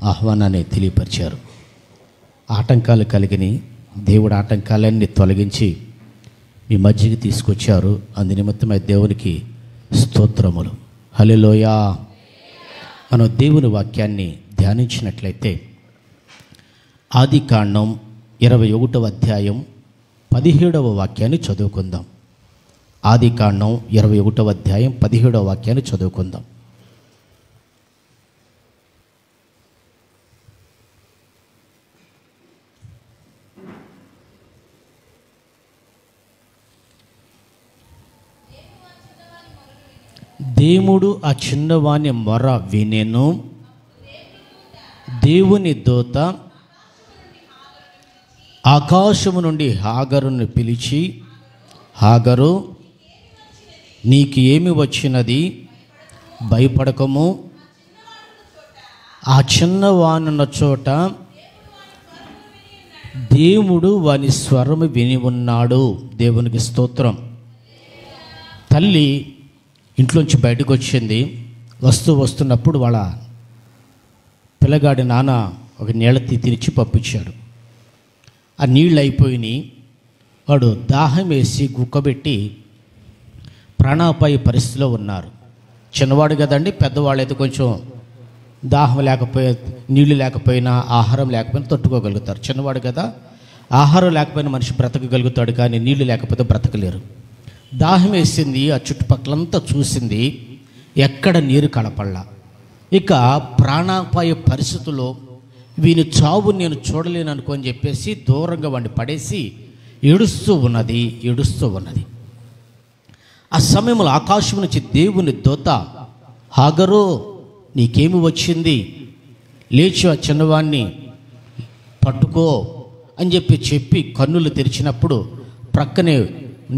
ఆహ్వానాన్ని తెలియపరిచారు. ఆటంకాలు కలిగినాయి, దేవుడు ఆటంకాలన్నీ తొలగించి మీ మధ్యకి తీసుకొచ్చారు. అందు నిమిత్తమై దేవునికి స్తోత్రములు. హల్లెలూయా. మనం దేవుని వాక్యాన్ని ధ్యానించినట్లయితే ఆదికాండం 21వ అధ్యాయం 17వ వాక్యాన్ని చదువుకుందాం. ఆదికాండం 21వ అధ్యాయం 17వ వాక్యాన్ని చదువుకుందాం. దేవుడు ఆ చిన్నవాని మొర వినెను. దేవుని దూత ఆకాశము నుండి హాగరును పిలిచి, హాగరు, నీకు ఏమి వచ్చినది? భయపడకము. ఆ చిన్నవానున్న చోట దేవుడు వాని స్వరము విని ఉన్నాడు. దేవునికి స్తోత్రం. తల్లి ఇంట్లోంచి బయటకు వచ్చింది. వస్తున్నప్పుడు వాళ్ళ పిల్లగాడి నాన్న ఒక నీళ్ళ తెరిచి పంపించాడు. ఆ నీళ్ళు అయిపోయినాయి. వాడు దాహం వేసి గుక్కబెట్టి ప్రాణాపాయ పరిస్థితిలో ఉన్నారు. చిన్నవాడు కదండి, పెద్దవాళ్ళు అయితే కొంచెం దాహం లేకపోయే, నీళ్లు లేకపోయినా, ఆహారం లేకపోయినా తట్టుకోగలుగుతారు. చిన్నవాడు కదా, ఆహారం లేకపోయినా మనిషి బ్రతకగలుగుతాడు, కానీ నీళ్లు లేకపోతే బ్రతకలేరు. దాహం వేసింది. ఆ చుట్టుపక్కలంతా చూసింది, ఎక్కడ నీరు కనపడలా. ఇక ప్రాణాపాయ పరిస్థితుల్లో వీని చావు నేను చూడలేను అనుకోని చెప్పేసి దూరంగా వాడిని పడేసి ఏడుస్తూ ఉన్నది. ఆ సమయంలో ఆకాశం నుంచి దేవుని దూత, హాగరు, నీకేమి వచ్చింది? లేచి ఆ చిన్నవాడిని పట్టుకో అని చెప్పి కన్నులు తెరిచినప్పుడు ప్రక్కనే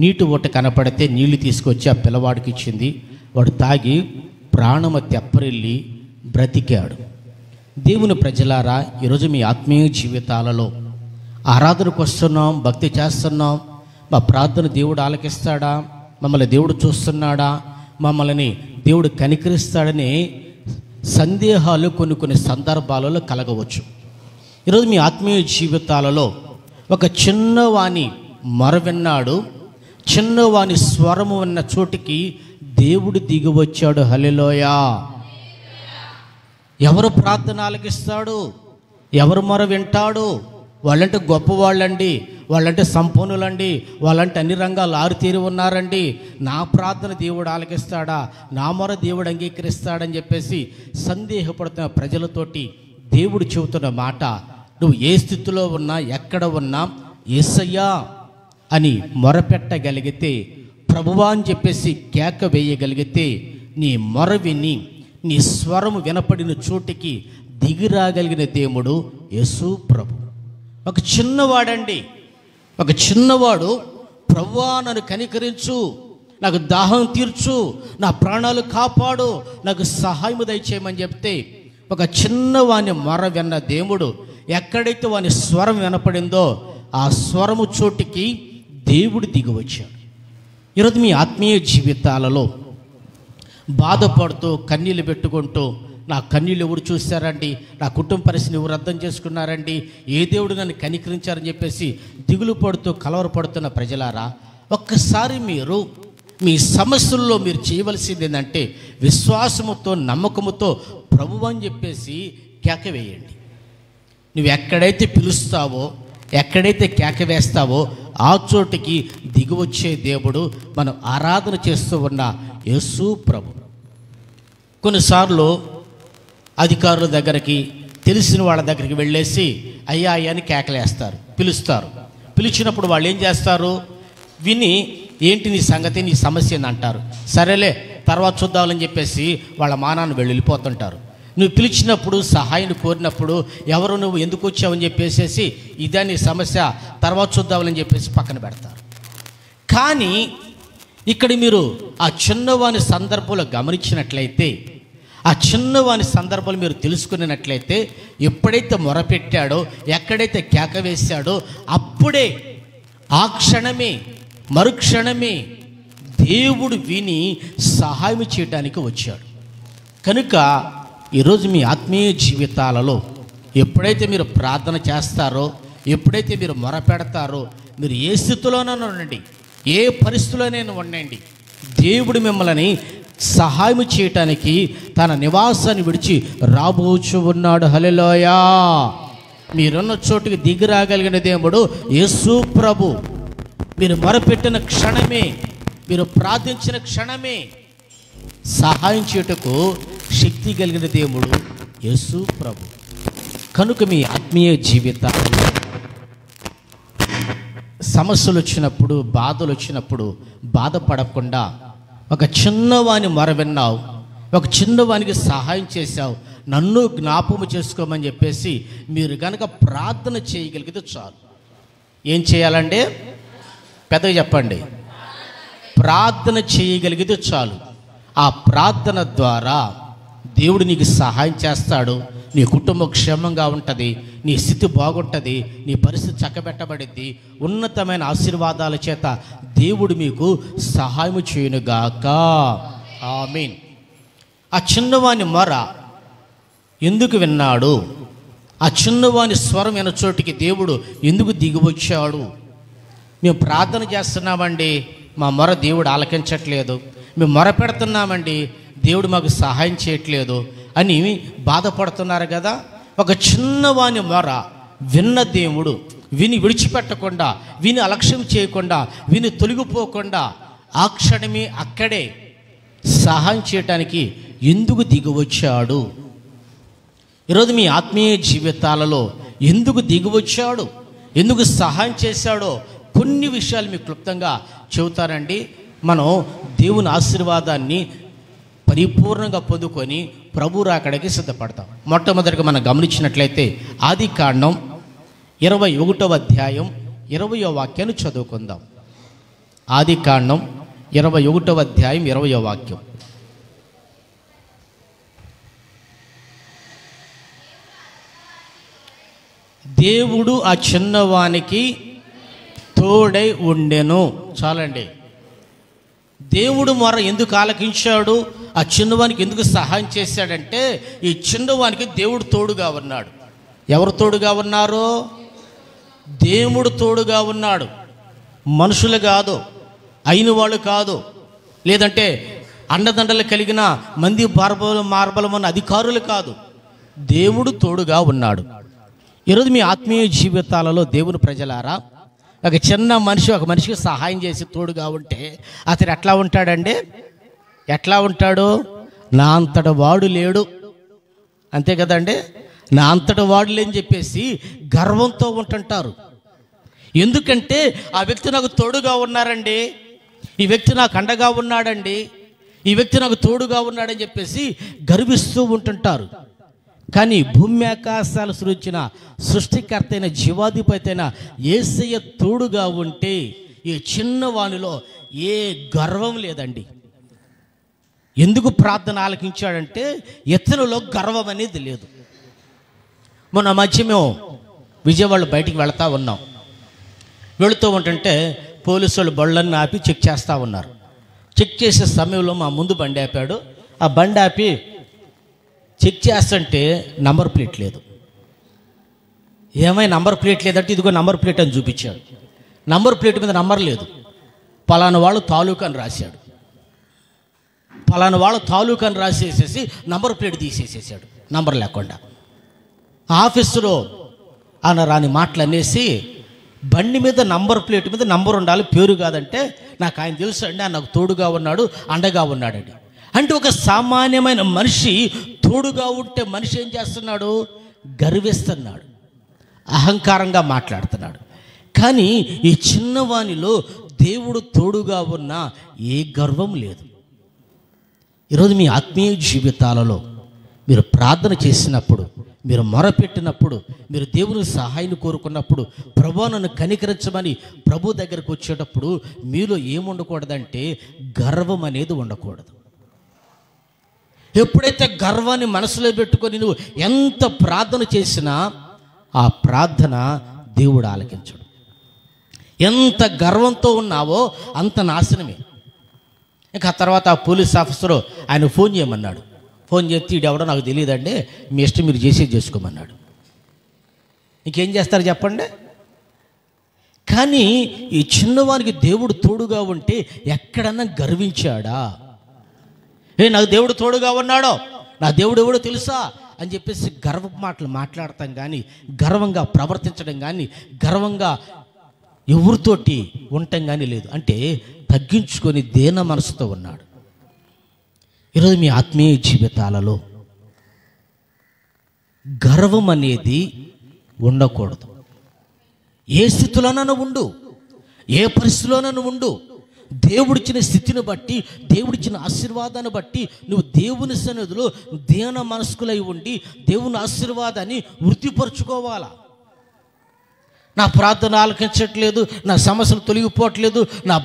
నీటి ఊట కనపడితే నీళ్లు తీసుకొచ్చి ఆ పిల్లవాడికి ఇచ్చింది. వాడు తాగి ప్రాణము తెప్పరిల్లి బ్రతికాడు. దేవుని ప్రజలారా, ఈరోజు మీ ఆత్మీయ జీవితాలలో ఆరాధనకు వస్తున్నాం, భక్తి చేస్తున్నాం. మా ప్రార్థన దేవుడు ఆలకిస్తాడా? మమ్మల్ని దేవుడు చూస్తున్నాడా? మమ్మల్ని దేవుడు కనికరిస్తాడని సందేహాలు కొన్ని సందర్భాలలో కలగవచ్చు. ఈరోజు మీ ఆత్మీయ జీవితాలలో ఒక చిన్నవాని మొర విన్నాడు. చిన్నవాని స్వరము ఉన్న చోటికి దేవుడు దిగి వచ్చాడు. హల్లెలూయా. ఎవరు ప్రార్థన ఆలకిస్తాడు? ఎవరు మొర వింటాడు? వాళ్ళంటే గొప్పవాళ్ళండి, వాళ్ళంటే సంపన్నులండి, వాళ్ళంటే అన్ని రంగాలు ఆరుతీరి ఉన్నారండి. నా ప్రార్థన దేవుడు ఆలకిస్తాడా? నా మొర దేవుడు అంగీకరిస్తాడని చెప్పేసి సందేహపడుతున్న ప్రజలతోటి దేవుడు చెబుతున్న మాట, నువ్వు ఏ స్థితిలో ఉన్నా, ఎక్కడ ఉన్నా యేసయ్యా అని మొరపెట్టగలిగితే, ప్రభువా అని చెప్పేసి కేక వేయగలిగితే, నీ మొర విని నీ స్వరము వినపడిన చోటికి దిగిరాగలిగిన దేవుడు యేసు ప్రభు. ఒక చిన్నవాడండి, ఒక చిన్నవాడు, ప్రభువా నన్ను కనికరించు, నాకు దాహం తీర్చు, నా ప్రాణాలు కాపాడు, నాకు సహాయం దయచేయమని చెప్తే ఒక చిన్నవాని మొర విన్న దేవుడు ఎక్కడైతే వాని స్వరం వినపడిందో ఆ స్వరము చోటికి దేవుడు దిగి వచ్చాడు. ఈరోజు మీ ఆత్మీయ జీవితాలలో బాధపడుతూ కన్నీళ్ళు పెట్టుకుంటూ, నా కన్నీళ్ళు ఎవరు చూశారండి, నా కుటుంబ పరిస్థితిని ఎవరు అర్థం చేసుకున్నారండి, ఏ దేవుడు నన్ను కనికరించారని చెప్పేసి దిగులు పడుతూ కలవరపడుతున్న ప్రజలారా, ఒక్కసారి మీరు మీ సమస్యల్లో మీరు చేయవలసింది ఏంటంటే విశ్వాసముతో, నమ్మకముతో ప్రభువు అని చెప్పేసి కేక వేయండి. నువ్వు ఎక్కడైతే పిలుస్తావో, ఎక్కడైతే కేక వేస్తావో ఆ చోటికి దిగివచ్చే దేవుడు మనం ఆరాధన చేస్తూ ఉన్న యేసు ప్రభు. కొన్నిసార్లు అధికారుల దగ్గరికి, తెలిసిన వాళ్ళ దగ్గరికి వెళ్ళేసి అయ్యా అయ్యా అని కేకలేస్తారు, పిలుస్తారు. పిలిచినప్పుడు వాళ్ళు ఏం చేస్తారు? విని ఏంటి నీ సంగతి, నీ సమస్య అని అంటారు. సరేలే తర్వాత చూద్దామని చెప్పేసి వాళ్ళ మానాన్ని వెళ్ళిపోతుంటారు. నువ్వు పిలిచినప్పుడు, సహాయాన్ని కోరినప్పుడు, ఎవరు నువ్వు ఎందుకు వచ్చావని చెప్పేసి ఇదే నీ సమస్య, తర్వాత చూద్దామని చెప్పేసి పక్కన పెడతారు. కానీ ఇక్కడ మీరు ఆ చిన్నవాని సందర్భంలో గమనించినట్లయితే, ఆ చిన్నవాని సందర్భాలు మీరు తెలుసుకున్నట్లయితే, ఎప్పుడైతే మొరపెట్టాడో, ఎక్కడైతే కేక వేశాడో, అప్పుడే ఆ క్షణమే, మరుక్షణమే దేవుడు విని సహాయం చేయడానికి వచ్చాడు. కనుక ఈరోజు మీ ఆత్మీయ జీవితాలలో ఎప్పుడైతే మీరు ప్రార్థన చేస్తారో, ఎప్పుడైతే మీరు మొరపెడతారో, మీరు ఏ స్థితిలోనైనా ఉండండి, ఏ పరిస్థితిలోనైనా ఉండండి, దేవుడు మిమ్మల్ని సహాయం చేయటానికి తన నివాసాన్ని విడిచి రాబోచు ఉన్నాడు. హల్లెలూయా. మీరున్న చోటుకి దిగి రాగలిగిన దేవుడు యేసు ప్రభు. మీరు మొరపెట్టిన క్షణమే, మీరు ప్రార్థించిన క్షణమే సహాయం చేయుటకు శక్తి కలిగిన దేవుడు యేసు ప్రభు. కనుక మీ ఆత్మీయ జీవితాల్లో సమస్యలు వచ్చినప్పుడు, బాధలు వచ్చినప్పుడు బాధపడకుండా ఒక చిన్నవాని మొర విన్నావు, ఒక చిన్నవానికి సహాయం చేశావు, నన్ను జ్ఞాపకం చేసుకోమని చెప్పేసి మీరు కనుక ప్రార్థన చేయగలిగితే చాలు. ఏం చేయాలండి? పెద్దగా చెప్పండి. ప్రార్థన చేయగలిగితే చాలు. ఆ ప్రార్థన ద్వారా దేవుడు నీకు సహాయం చేస్తాడు. నీ కుటుంబం క్షేమంగా ఉంటుంది, నీ స్థితి బాగుంటుంది, నీ పరిస్థితి చక్కబెట్టబడిద్ది. ఉన్నతమైన ఆశీర్వాదాల చేత దేవుడు మీకు సహాయం చేయునుగాక. ఆమేన్. ఆ చిన్నవాని మొర ఎందుకు విన్నాడు? ఆ చిన్నవాని స్వరం విన్న చోటికి దేవుడు ఎందుకు దిగి వచ్చాడు? మేము ప్రార్థన చేస్తున్నామండి, మా మొర దేవుడు ఆలకించట్లేదు, మేము మొర పెడుతున్నామండి, దేవుడు మాకు సహాయం చేయట్లేదు అని బాధపడుతున్నారు కదా. ఒక చిన్నవాని మొర విన్న దేవుడు విని విడిచిపెట్టకుండా, విని అలక్ష్యం చేయకుండా, విని తొలగిపోకుండా ఆ క్షణమే అక్కడే సహాయం చేయటానికి ఎందుకు దిగి వచ్చాడు? ఈరోజు మీ ఆత్మీయ జీవితాలలో ఎందుకు దిగి వచ్చాడు, ఎందుకు సహాయం చేశాడో కొన్ని విషయాలు మీకు క్లుప్తంగా చెబుతారండి. మనం దేవుని ఆశీర్వాదాన్ని పరిపూర్ణంగా పొందుకొని ప్రభు రాకడకి సిద్ధపడతాం. మొట్టమొదటిగా మనం గమనించినట్లయితే ఆదికాండం 21వ అధ్యాయం 20వ వాక్యాన్ని చదువుకుందాం. ఆదికాండం 21వ అధ్యాయం 20వ వాక్యం. దేవుడు ఆ చిన్నవానికి తోడై ఉండెను. చాలండి. దేవుడు మొర ఎందుకు ఆలకించాడు, ఆ చిన్నవానికి ఎందుకు సహాయం చేశాడంటే, ఈ చిన్నవానికి దేవుడు తోడుగా ఉన్నాడు. ఎవరు తోడుగా ఉన్నారు? దేవుడు తోడుగా ఉన్నాడు. మనుషులు కాదు, అయిన వాళ్ళు కాదు, లేదంటే అండదండలు కలిగిన మంది మార్బలమన్న అధికారులు కాదు, దేవుడు తోడుగా ఉన్నాడు. ఈరోజు మీ ఆత్మీయ జీవితాలలో దేవుని ప్రజలారా, ఒక చిన్న మనిషి ఒక మనిషికి సహాయం చేసి తోడుగా ఉంటే అతను ఎట్లా ఉంటాడండి? ఎట్లా ఉంటాడు? నా అంతట వాడు లేడు, అంతే కదండి. నా అంతట వాడు లేని చెప్పేసి గర్వంతో ఉంటుంటారు. ఎందుకంటే ఆ వ్యక్తి నాకు తోడుగా ఉన్నారండి, ఈ వ్యక్తి నాకు అండగా ఉన్నాడండి, ఈ వ్యక్తి నాకు తోడుగా ఉన్నాడని చెప్పేసి గర్విస్తూ ఉంటుంటారు. కానీ భూమి ఆకాశాలు సృష్టించిన సృష్టికర్త అయిన జీవాధిపతి అయిన యేసయ్య తోడుగా ఉంటే ఈ చిన్నవానిలో ఏ గర్వం లేదండి. ఎందుకు ప్రార్థన ఆలకించాడంటే ఇతనిలో గర్వం అనేది లేదు. మొన్న మధ్య మేము విజయవాడ బయటికి వెళతా ఉన్నాం. వెళుతూ ఉంటుంటే పోలీసు వాళ్ళు బళ్ళన్నీ ఆపి చెక్ చేస్తూ ఉన్నారు. చెక్ చేసే సమయంలో మా ముందు బండి ఆపాడు. ఆ బండి ఆపి చెక్ చేస్తుంటే నంబర్ ప్లేట్ లేదు. ఏమై నంబర్ ప్లేట్ లేదంటే ఇదిగో నంబర్ ప్లేట్ అని చూపించాడు. నంబర్ ప్లేట్ మీద నంబర్ లేదు, పలానా వాళ్ళు తాలూకా అని రాశాడు. పలానా వాళ్ళ తాలూకా అని రాసేసేసి నంబర్ ప్లేట్ తీసేసేసాడు, నంబర్ లేకుండా. ఆఫీసులో ఆయన రాని మాటలు అనేసి బండి మీద నంబర్ ప్లేట్ మీద నంబర్ ఉండాలి, పేరు కాదంటే నాకు ఆయన తెలుసు అండి, ఆయన నాకు తోడుగా ఉన్నాడు, అండగా ఉన్నాడండి. అంటే ఒక సామాన్యమైన మనిషి తోడుగా ఉంటే మనిషి ఏం చేస్తున్నాడు? గర్విస్తున్నాడు, అహంకారంగా మాట్లాడుతున్నాడు. కానీ ఈ చిన్నవానిలో దేవుడు తోడుగా ఉన్న ఏ గర్వం లేదు. ఈరోజు మీ ఆత్మీయ జీవితాలలో మీరు ప్రార్థన చేసినప్పుడు, మీరు మొరపెట్టినప్పుడు, మీరు దేవుని సహాయాన్ని కోరుకున్నప్పుడు, ప్రభు నన్ను కనికరించమని ప్రభు దగ్గరకు వచ్చేటప్పుడు మీలో ఏముండకూడదంటే గర్వం అనేది ఉండకూడదు. ఎప్పుడైతే గర్వాన్ని మనసులో పెట్టుకొని నువ్వు ఎంత ప్రార్థన చేసినా ఆ ప్రార్థన దేవుడు ఆలకించడు. ఎంత గర్వంతో ఉన్నావో అంత నాశనమే. ఇంకా ఆ తర్వాత ఆ పోలీస్ ఆఫీసరు ఆయన ఫోన్ చేయమన్నాడు. ఫోన్ చేస్తే ఈడెవడో నాకు తెలియదండి, మీ ఇష్టం మీరు చేసేది చేసుకోమన్నాడు. ఇంకేం చేస్తారు చెప్పండి? కానీ ఈ చిన్నవానికి దేవుడు తోడుగా ఉంటే ఎక్కడన్నా గర్వించాడా? నాకు దేవుడు తోడుగా ఉన్నాడో, నా దేవుడు ఎవడో తెలుసా అని చెప్పేసి గర్వ మాటలు మాట్లాడతాం కానీ, గర్వంగా ప్రవర్తించడం కానీ, గర్వంగా ఎవరితోటి ఉండటం కానీ లేదు. అంటే తగ్గించుకొని దేన మనసుతో ఉన్నాడు. ఈరోజు మీ ఆత్మీయ జీవితాలలో గర్వం అనేది ఉండకూడదు. ఏ స్థితిలోనైనా ఉండు, ఏ పరిస్థితిలోనైనా ఉండు, దేవుడిచ్చిన స్థితిని బట్టి, దేవుడిచ్చిన ఆశీర్వాదాన్ని బట్టి నువ్వు దేవుని సన్నిధిలో దీన మనస్కులై ఉండి దేవుని ఆశీర్వాదాన్ని వృద్ధిపరుచుకోవాలా. నా ప్రార్థన ఆలకించట్లేదు, నా సమస్యలు తొలగిపోవట్లేదు, నా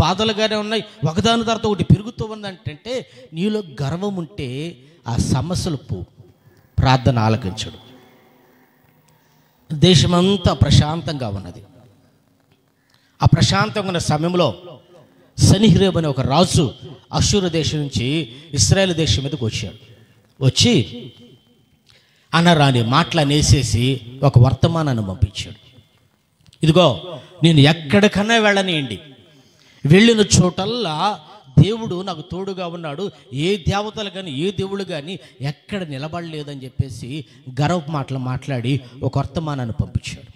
బాధలుగానే ఉన్నాయి, ఒకదాని తర్వాత ఒకటి పెరుగుతూ ఉందంటే నీలో గర్వం ఉంటే ఆ సమస్యలు ప్రార్థన ఆలకించడు. దేశమంతా ప్రశాంతంగా ఉన్నది. ఆ ప్రశాంతంగా ఉన్న సమయంలో సన్హెరీబు అనే ఒక రాజు అష్షూరు దేశం నుంచి ఇశ్రాయేలు దేశం మీదకి వచ్చాడు. వచ్చి అనరాని మాటలనేసేసి ఒక వర్తమానాన్ని పంపించాడు. ఇదిగో, నేను ఎక్కడికన్నా వెళ్ళనియండి, వెళ్ళిన చోటల్లా దేవుడు నాకు తోడుగా ఉన్నాడు, ఏ దేవతలు కానీ ఏ దేవుడు కానీ ఎక్కడ నిలబడలేదని చెప్పేసి గర్వ మాటలు మాట్లాడి ఒక వర్తమానాన్ని పంపించాడు.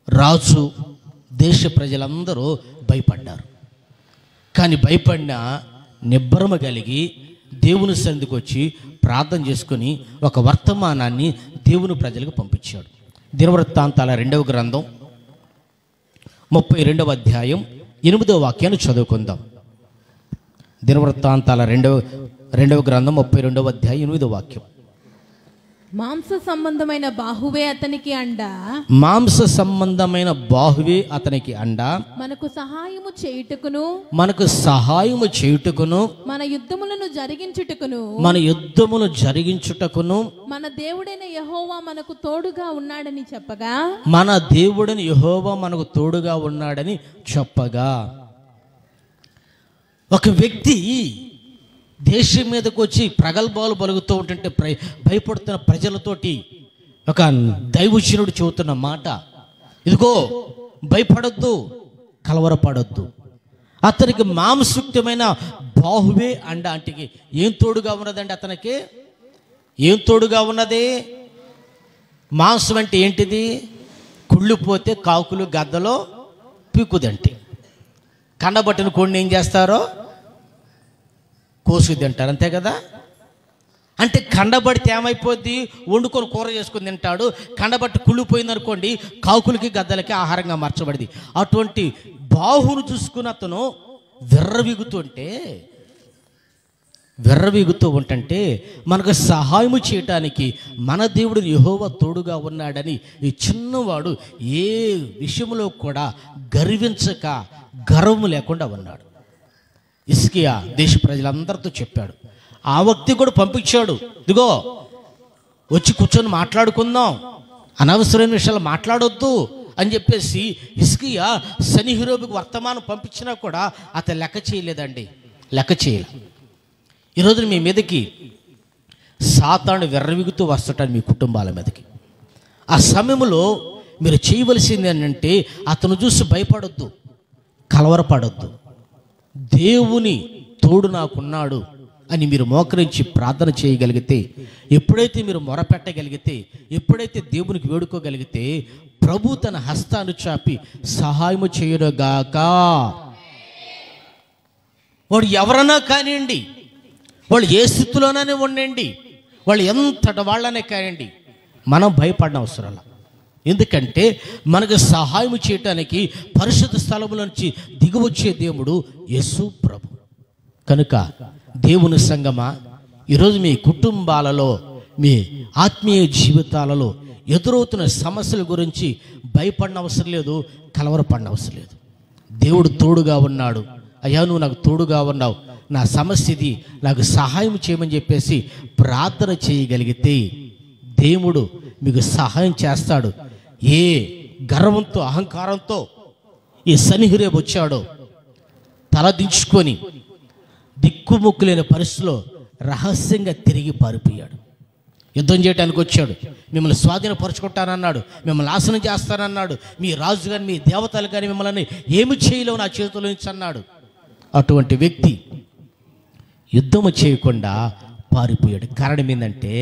రాజు, దేశ ప్రజలందరూ భయపడ్డారు. కానీ భయపడిన నిబ్బరమ కలిగి దేవుని సన్నిధికి వచ్చి ప్రార్థన చేసుకొని ఒక వర్తమానాన్ని దేవుని ప్రజలకు పంపించాడు. దినవృత్తాంతాల 2వ గ్రంథం 32వ అధ్యాయం 8వ వాక్యాన్ని చదువుకుందాం. దినవృత్తాంతాల 2వ గ్రంథం 32వ అధ్యాయం 8వ వాక్యం. మాంస సంబంధమైన బాహువే అతనికి అండ, మాంస సంబంధమైన బాహువే అతనికి అండ, మనకు సహాయము చేయుటకును, మనకు సహాయము చేయుటకును, మన యుద్ధములను జరిగించుటకును మన దేవుడైన యెహోవా మనకు తోడుగా ఉన్నాడని చెప్పగా, మన దేవుడైన యెహోవా మనకు తోడుగా ఉన్నాడని చెప్పగా. ఒక వ్యక్తి దేశం మీదకి వచ్చి ప్రగల్భాలు పలుకుతూ ఉంటుంటే భయపడుతున్న ప్రజలతోటి ఒక దైవజనుడు చెబుతున్న మాట, ఇదిగో భయపడొద్దు, కలవరపడొద్దు, అతనికి మాంసయుక్తమైన బాహువే అండ. అంటే ఏం తోడుగా ఉన్నదండి? అతనికి ఏం తోడుగా ఉన్నది? మాంసం అంటే ఏంటిది? కుళ్ళిపోతే కాకులు గద్దలో పీకుదంటే, కండబట్టిన కోడిని ఏం చేస్తారో కోసుకు తింటారు, అంతే కదా? అంటే కండబడితే ఏమైపోద్ది? వండుకొని కూర చేసుకుని తింటాడు. కండబట్టి కుళ్ళిపోయింది అనుకోండి, కాకులకి గద్దలకి ఆహారంగా మార్చబడింది. అటువంటి బాహును చూసుకుని అతను విర్రవీగుతూ ఉంటే మనకు సహాయము చేయటానికి మన దేవుడు యెహోవా తోడుగా ఉన్నాడని ఈ చిన్నవాడు ఏ విషయంలో కూడా గర్వించక, గర్వము లేకుండా ఉన్నాడు. హిజ్కియా దేశ ప్రజలందరితో చెప్పాడు. ఆ వ్యక్తి కూడా పంపించాడు, ఇదిగో వచ్చి కూర్చొని మాట్లాడుకుందాం, అనవసరమైన విషయాలు మాట్లాడొద్దు అని చెప్పేసి హిజ్కియా సన్హెరీబుకి వర్తమానం పంపించినా కూడా అతను లెక్క చేయలేదండి, లెక్క చేయలే. ఈరోజు మీ మీదకి సాతాను విర్రవీగుతూ వస్తుంటాడు మీ కుటుంబాల మీదకి. ఆ సమయంలో మీరు చేయవలసింది ఏంటంటే అతను చూసి భయపడొద్దు, కలవరపడొద్దు. దేవుని తోడు నాకున్నాడు అని మీరు మోకరించి ప్రార్థన చేయగలిగితే, ఎప్పుడైతే మీరు మొరపెట్టగలిగితే, ఎప్పుడైతే దేవునికి వేడుకోగలిగితే ప్రభు తన హస్తాన్ని చాపి సహాయము చేయనుగాక. వాడు ఎవరన్నా కానివ్వండి, వాళ్ళు ఏ స్థితిలోనే ఉండండి, వాళ్ళు ఎంతటి వాళ్ళనే కానివ్వండి, మనం భయపడిన అవసరం. ఎందుకంటే మనకు సహాయం చేయటానికి పరిశుద్ధ స్థలముల నుంచి దిగివచ్చే దేవుడు యేసు ప్రభు. కనుక దేవుని సంగమా, ఈరోజు మీ కుటుంబాలలో, మీ ఆత్మీయ జీవితాలలో ఎదురవుతున్న సమస్యల గురించి భయపడిన అవసరం లేదు, కలవరపడిన అవసరం లేదు. దేవుడు తోడుగా ఉన్నాడు. అయ్యా, నువ్వు నాకు తోడుగా ఉన్నావు, నా సమస్య ఇది, నాకు సహాయం చేయమని చెప్పేసి ప్రార్థన చేయగలిగితే దేవుడు మీకు సహాయం చేస్తాడు. ఏ గర్వంతో, అహంకారంతో ఈ సన్హెరీబు వచ్చాడో తల దించుకొని దిక్కుముక్కులేని పరిస్థితిలో రహస్యంగా తిరిగి పారిపోయాడు. యుద్ధం చేయడానికి వచ్చాడు. మిమ్మల్ని స్వాధీనపరుచుకుంటానన్నాడు, మిమ్మల్ని నాశనం చేస్తానన్నాడు. మీ రాజు కానీ మీ దేవతలు కానీ మిమ్మల్ని ఏమి చేయలేవు నా చేతిలో నుంచి అన్నాడు. అటువంటి వ్యక్తి యుద్ధము చేయకుండా పారిపోయాడు. కారణం ఏంటంటే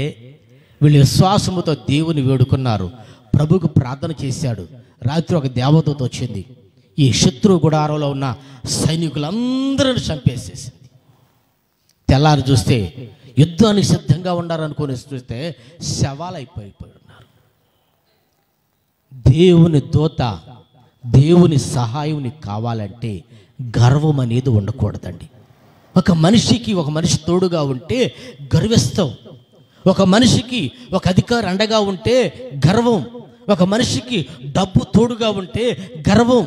వీళ్ళు విశ్వాసముతో దేవుని వేడుకున్నారు, ప్రభువుకు ప్రార్థన చేశాడు. రాత్రి ఒక దేవదూత వచ్చింది, ఈ శత్రు గుడారంలో ఉన్న సైనికులందరిని చంపేసేసింది. తెల్లారి చూస్తే యుద్ధానికి సిద్ధంగా ఉండాలనుకుని చూస్తే శవాలైపోయి ఉన్నారు. దేవుని దూత, దేవుని సహాయం నీకు కావాలంటే గర్వం అనేది ఉండకూడదండి. ఒక మనిషి తోడుగా ఉంటే గర్విస్తాం. ఒక మనిషికి ఒక అధికారి అండగా ఉంటే గర్వం. ఒక మనిషికి డబ్బు తోడుగా ఉంటే గర్వం.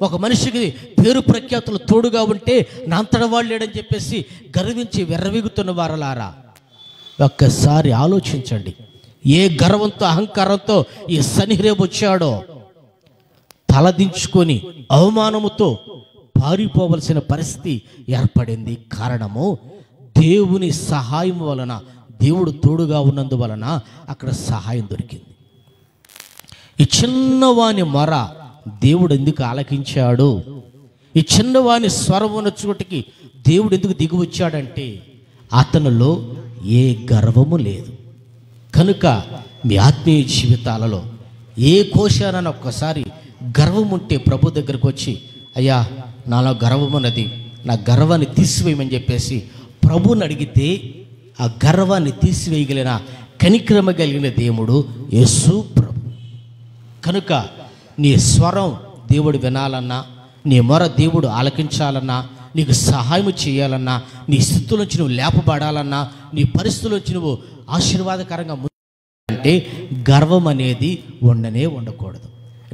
ఒక మనిషికి పేరు ప్రఖ్యాతులు తోడుగా ఉంటే నాంతడ వాళ్ళు లేడని చెప్పేసి గర్వించి వెర్రవీగుతున్న వారలారా, ఒక్కసారి ఆలోచించండి. ఏ గర్వంతో అహంకారంతో ఈ సన్నిహరేబు వచ్చాడో తలదించుకొని అవమానముతో పారిపోవలసిన పరిస్థితి ఏర్పడింది. కారణము దేవుని సహాయం వలన, దేవుడు తోడుగా ఉన్నందువలన అక్కడ సహాయం దొరికింది. ఈ చిన్నవాని మొర దేవుడు ఎందుకు ఆలకించాడు? ఈ చిన్నవాని స్వరం ఉన్న చోటికి దేవుడు ఎందుకు దిగి వచ్చాడంటే అతనిలో ఏ గర్వము లేదు. కనుక మీ ఆత్మీయ జీవితాలలో ఏ కోశానని ఒక్కసారి గర్వం ఉంటే ప్రభు దగ్గరకు వచ్చి, అయ్యా నాలో గర్వం ఉన్నది, నా గర్వాన్ని తీసివేయమని చెప్పేసి ప్రభుని అడిగితే ఆ గర్వాన్ని తీసివేయగలిగిన కనిక్రమ కలిగిన దేవుడు యేసు ప్రభు. కనుక నీ స్వరం దేవుడు వినాలన్నా, నీ మొర దేవుడు ఆలకించాలన్నా, నీకు సహాయం చేయాలన్నా, నీ స్థితుల నుంచి నువ్వు లేపబడాలన్నా, నీ పరిస్థితుల నుంచి నువ్వు ఆశీర్వాదకరంగా అంటే గర్వం అనేది ఉండకూడదు.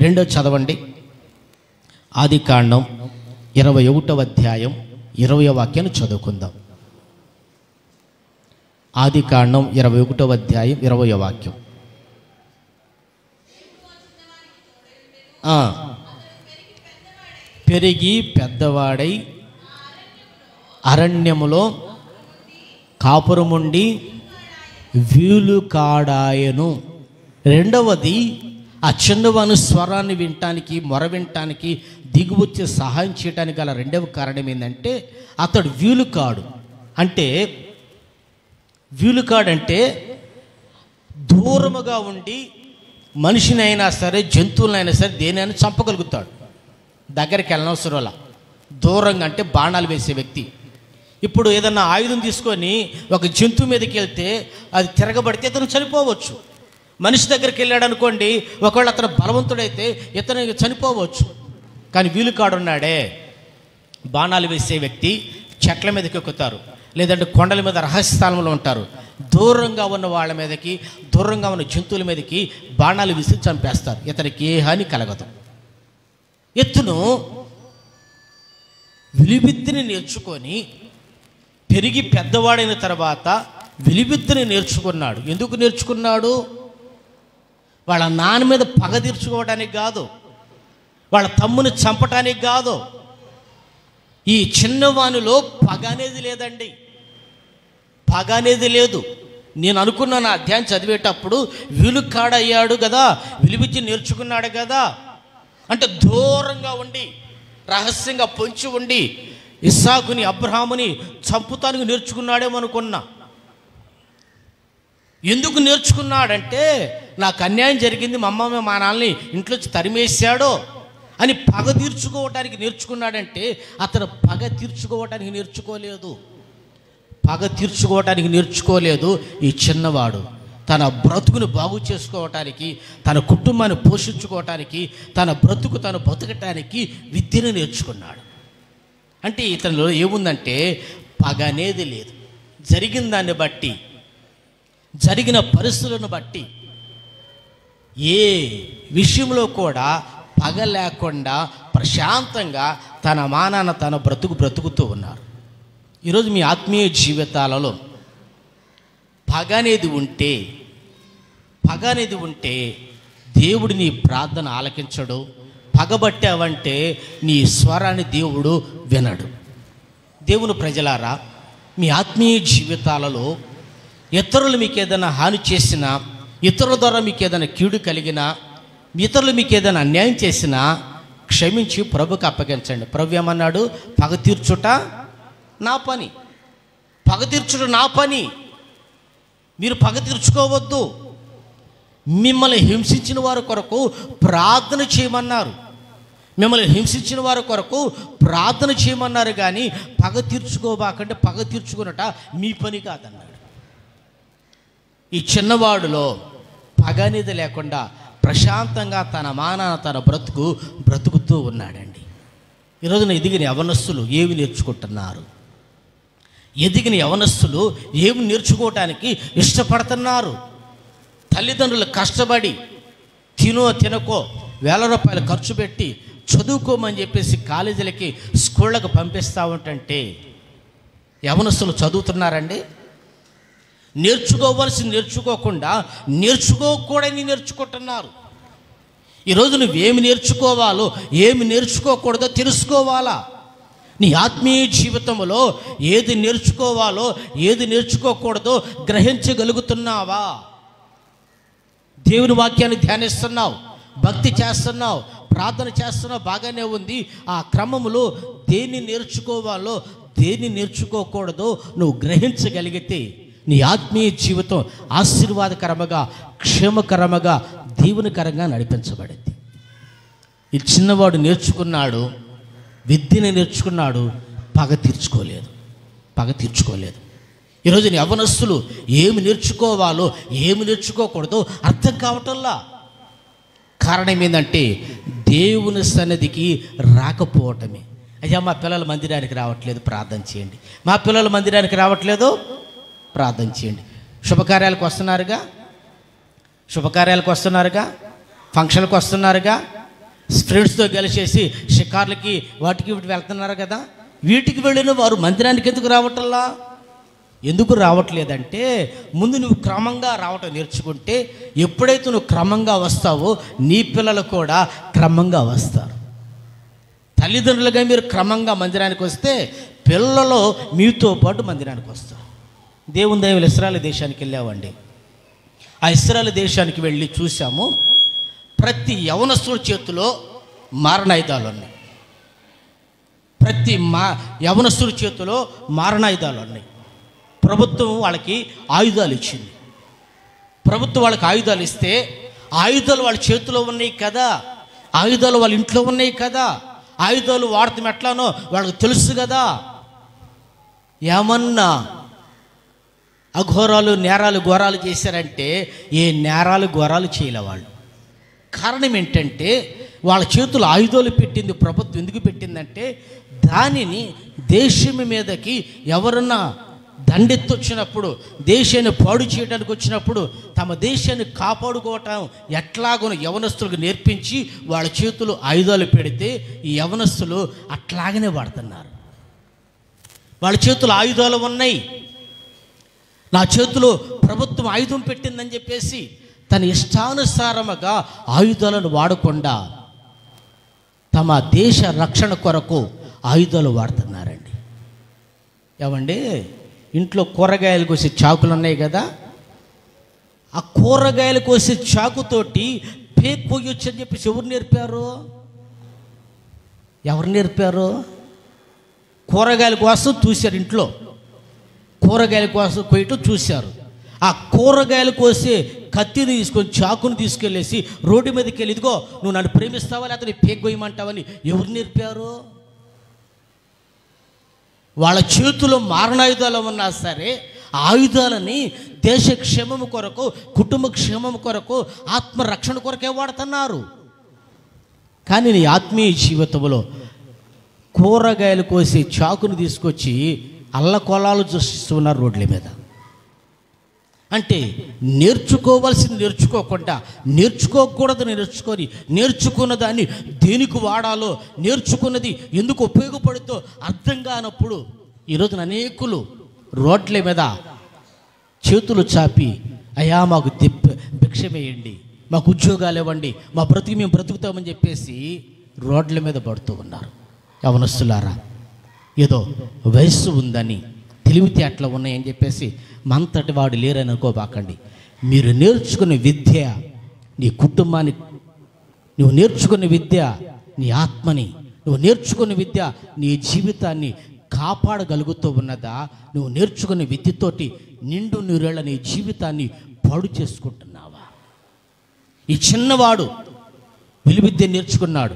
రెండో చదవండి, ఆదికాండం 21వ అధ్యాయం 20వ వాక్యాన్ని చదువుకుందాం. ఆదికాండం 21వ అధ్యాయం 20వ వాక్యం. పెరిగి పెద్దవాడై అరణ్యములో కాపురముండి వీలు కాడాయను. రెండవది, ఆ చిన్నవాని స్వరాన్ని వినటానికి, మొర వినటానికి దిగువచ్చి సహాయం చేయడానికి గల రెండవ కారణం ఏంటంటే అతడు వీలుకాడు. అంటే వీలుకాడంటే దూరముగా ఉండి మనిషినైనా సరే, జంతువులైనా సరే, దేనైనా చంపగలుగుతాడు. దగ్గరికి వెళ్ళనవసరంలా. దూరంగా అంటే బాణాలు వేసే వ్యక్తి. ఇప్పుడు ఏదన్నా ఆయుధం తీసుకొని ఒక జంతువు మీదకి వెళ్తే అది తిరగబడితే ఇతను చనిపోవచ్చు. మనిషి దగ్గరికి వెళ్ళాడు అనుకోండి, ఒకవేళ అతను బలవంతుడైతే ఇతను చనిపోవచ్చు. కానీ వీలుకాడున్నాడే, బాణాలు వేసే వ్యక్తి చెట్ల మీదకి ఎక్కుతారు, లేదంటే కొండల మీద రహస్య స్థానంలో ఉంటారు. దూరంగా ఉన్న వాళ్ళ మీదకి, దూరంగా ఉన్న జంతువుల మీదకి బాణాలు విసి చంపేస్తారు. ఇతనికి ఏ హాని కలగదు. ఎత్తును విలువిద్యని నేర్చుకొని పెరిగి పెద్దవాడైన తర్వాత విలువిద్యని నేర్చుకున్నాడు. ఎందుకు నేర్చుకున్నాడు? వాళ్ళ నాన్న మీద పగ తీర్చుకోవడానికి కాదు, వాళ్ళ తమ్ముని చంపటానికి కాదు. ఈ చిన్నవానిలో పగ అనేది లేదండి, పగ అనేది లేదు. నేను అనుకున్నాను ఆ అధ్యాయం చదివేటప్పుడు వీలుకాడయ్యాడు కదా, విలువిద్య నేర్చుకున్నాడు కదా అంటే దూరంగా ఉండి రహస్యంగా పొంచి ఉండి ఇస్సాకుని అబ్రహాముని చంపుతానికి నేర్చుకున్నాడేమో అనుకున్నా. ఎందుకు నేర్చుకున్నాడంటే నాకు అన్యాయం జరిగింది, మా అమ్మ మా నాన్నని ఇంట్లోంచి తరిమేశాడో అని పగ తీర్చుకోవటానికి నేర్చుకున్నాడంటే అతను పగ తీర్చుకోవటానికి నేర్చుకోలేదు. పగ తీర్చుకోవటానికి నేర్చుకోలేదు. ఈ చిన్నవాడు తన బ్రతుకును బాగు చేసుకోవటానికి, తన కుటుంబాన్ని పోషించుకోవటానికి, తన బ్రతుకు తను బతకటానికి విద్యను నేర్చుకున్నాడు. అంటే ఇతనిలో ఏముందంటే పగ అనేది లేదు. జరిగిన దాన్ని బట్టి, జరిగిన పరిస్థితులను బట్టి ఏ విషయంలో కూడా పగ లేకుండా ప్రశాంతంగా తన మానాన తన బ్రతుకుతూ ఉన్నారు. ఈరోజు మీ ఆత్మీయ జీవితాలలో పగ అనేది ఉంటే దేవుడు నీ ప్రార్థన ఆలకించడు. పగబట్టావంటే నీ స్వరాన్ని దేవుడు వినడు. దేవుని ప్రజలారా, మీ ఆత్మీయ జీవితాలలో ఇతరులు మీకు ఏదైనా హాని చేసినా, ఇతరుల ద్వారా మీకు ఏదైనా కీడు కలిగినా, ఇతరులు మీకు ఏదైనా అన్యాయం చేసినా క్షమించి ప్రభుకి అప్పగించండి. ప్రభు ఏమన్నాడు? పగ తీర్చుట నా పని. పగ తీర్చుట నా పని. మీరు పగ తీర్చుకోవద్దు. మిమ్మల్ని హింసించిన వారి కొరకు ప్రార్థన చేయమన్నారు. మిమ్మల్ని హింసించిన వారి కొరకు ప్రార్థన చేయమన్నారు, కానీ పగ తీర్చుకోబాకంటే పగ తీర్చుకున్నట మీ పని కాదన్నాడు. ఈ చిన్నవాడులో పగ అనేది లేకుండా ప్రశాంతంగా తన మానాన తన బ్రతుకుతూ ఉన్నాడండి. ఈరోజున ఎదిగిన యవనస్తులు ఏమి నేర్చుకుంటున్నారు? ఎదిగిన యవనస్తులు ఏమి నేర్చుకోవటానికి ఇష్టపడుతున్నారు? తల్లిదండ్రులు కష్టపడి తినకో వేల రూపాయలు ఖర్చు పెట్టి చదువుకోమని చెప్పేసి కాలేజీలకి, స్కూళ్ళకు పంపిస్తూ ఉంటుంటే యవనస్తులు చదువుతున్నారండి? నేర్చుకోవలసి నేర్చుకోకుండా నేర్చుకోకూడని నేర్చుకుంటున్నారు. ఈరోజు నువ్వేమి నేర్చుకోవాలో, ఏమి నేర్చుకోకూడదో తెలుసుకోవాలా. నీ ఆత్మీయ జీవితంలో ఏది నేర్చుకోవాలో, ఏది నేర్చుకోకూడదో గ్రహించగలుగుతున్నావా? దేవుని వాక్యాన్ని ధ్యానిస్తున్నావు, భక్తి చేస్తున్నావు, ప్రార్థన చేస్తున్నావు, బాగానే ఉంది. ఆ క్రమంలో దేన్ని నేర్చుకోవాలో, దేన్ని నేర్చుకోకూడదో నువ్వు గ్రహించగలిగితే నీ ఆత్మీయ జీవితం ఆశీర్వాదకరముగా, క్షేమకరముగా, దీవెనకరంగా నడిపించబడింది. ఈ చిన్నవాడు నేర్చుకున్నాడు, విద్యను నేర్చుకున్నాడు, పగ తీర్చుకోలేదు. ఈరోజు యవ్వనస్తులు ఏమి నేర్చుకోవాలో, ఏమి నేర్చుకోకూడదో అర్థం కావటంలా. కారణం ఏంటంటే దేవుని సన్నిధికి రాకపోవటమే. అయ్యా మా పిల్లల మందిరానికి రావట్లేదు, ప్రార్థన చేయండి. మా పిల్లల మందిరానికి రావట్లేదు, ప్రార్థన చేయండి. శుభకార్యాలకు వస్తున్నారుగా, ఫంక్షన్లకు వస్తున్నారుగా, ఫ్రెండ్స్తో కలిసేసి షికార్లకి వాటికి వెళ్తున్నారు కదా. వీటికి వెళ్ళిన వారు మందిరానికి ఎందుకు రావట్లేదంటే ముందు నువ్వు క్రమంగా రావటం నేర్చుకుంటే, ఎప్పుడైతే నువ్వు క్రమంగా వస్తావో నీ పిల్లలు కూడా క్రమంగా వస్తారు. తల్లిదండ్రులుగా మీరు క్రమంగా మందిరానికి వస్తే పిల్లలు మీతో పాటు మందిరానికి వస్తారు. దేవుని దయవల్ల ఇశ్రాయేలు దేశానికి వెళ్ళామండి. ఆ ఇశ్రాయేలు దేశానికి వెళ్ళి చూసాము, ప్రతి యవనస్తుల చేతిలో మారణాయుధాలు ఉన్నాయి. యవనస్తుల చేతిలో మారణాయుధాలు ఉన్నాయి. ప్రభుత్వం వాళ్ళకి ఆయుధాలు ఇచ్చింది. ప్రభుత్వం వాళ్ళకి ఆయుధాలు ఇస్తే, ఆయుధాలు వాళ్ళ చేతిలో ఉన్నాయి కదా, ఆయుధాలు వాళ్ళ ఇంట్లో ఉన్నాయి కదా, ఆయుధాలు వాడతాం ఎట్లానో వాళ్ళకి తెలుసు కదా. ఏమన్నా అఘోరాలు, నేరాలు, ఘోరాలు చేశారంటే ఏ నేరాలు, ఘోరాలు చేయలే వాళ్ళు. కారణం ఏంటంటే వాళ్ళ చేతులు ఆయుధాలు పెట్టింది ప్రభుత్వం. ఎందుకు పెట్టిందంటే దానిని దేశం మీదకి ఎవరన్నా దండెత్తొచ్చినప్పుడు, దేశాన్ని పాడు చేయడానికి వచ్చినప్పుడు తమ దేశాన్ని కాపాడుకోవటం ఎట్లాగో యవనస్తులకు నేర్పించి వాళ్ళ చేతులు ఆయుధాలు పెడితే ఈ యవనస్తులు అట్లాగనే వాడుతున్నారు. వాళ్ళ చేతులు ఆయుధాలు ఉన్నాయి. నా చేతిలో ప్రభుత్వం ఆయుధం పెట్టిందని చెప్పేసి తన ఇష్టానుసారముగా ఆయుధాలను వాడకుండా తమ దేశ రక్షణ కొరకు ఆయుధాలు వాడుతున్నారండి. ఏమండి, ఇంట్లో కూరగాయలు కోసే చాకులు ఉన్నాయి కదా, ఆ కూరగాయలు కోసే చాకుతోటి పేక్ పోయొచ్చు అని చెప్పేసి ఎవరు నేర్పారు? కూరగాయల కోసం చూశారు, ఇంట్లో కూరగాయల కోసం కొయ్యటం చూశారు. ఆ కూరగాయలు కోసే కత్తిని తీసుకొని, చాకుని తీసుకెళ్ళేసి రోడ్డు మీదకి వెళ్ళి, ఇదిగో నువ్వు నన్ను ప్రేమిస్తావా లేకపోతే పేక్ కొయ్యమంటావని ఎవరు నేర్పారు? వాళ్ళ చేతిలో మారణాయుధాలు ఉన్నా సరే ఆయుధాలని దేశ క్షేమము కొరకు, కుటుంబ క్షేమము కొరకు, ఆత్మరక్షణ కొరకే వాడుతున్నారు. కానీ నీ ఆత్మీయ జీవితంలో కూరగాయలు కోసి చాకుని తీసుకొచ్చి అల్లకొలాలు సృష్టిస్తున్నారు రోడ్ల మీద. అంటే నేర్చుకోవాల్సింది నేర్చుకోకుండా, నేర్చుకోకూడదని నేర్చుకొని, నేర్చుకున్న దాన్ని దేనికి వాడాలో, నేర్చుకున్నది ఎందుకు ఉపయోగపడుతో అర్థం కానప్పుడు ఈరోజున అనేకులు రోడ్ల మీద చేతులు చాపి, అయ్యా మాకు భిక్ష వేయండి, మాకు ఉద్యోగాలు ఇవ్వండి, మా బ్రతుకు మేము బ్రతుకుతామని చెప్పేసి రోడ్ల మీద పడుతూ ఉన్నారు. యవనస్తులారా, ఏదో వయస్సు ఉందని, తెలివితేటలు ఉన్నాయని చెప్పేసి మంతటి వాడు లేరని అనుకోబాకండి. మీరు నేర్చుకునే విద్య నీ కుటుంబాన్ని, నువ్వు నేర్చుకునే విద్య నీ ఆత్మని, నువ్వు నేర్చుకునే విద్య నీ జీవితాన్ని కాపాడగలుగుతూ ఉన్నదా? నువ్వు నేర్చుకునే విద్యతోటి నిండు నూరేళ్ల నీ జీవితాన్ని పాడు చేసుకుంటున్నావా? ఈ చిన్నవాడు విలువిద్య నేర్చుకున్నాడు.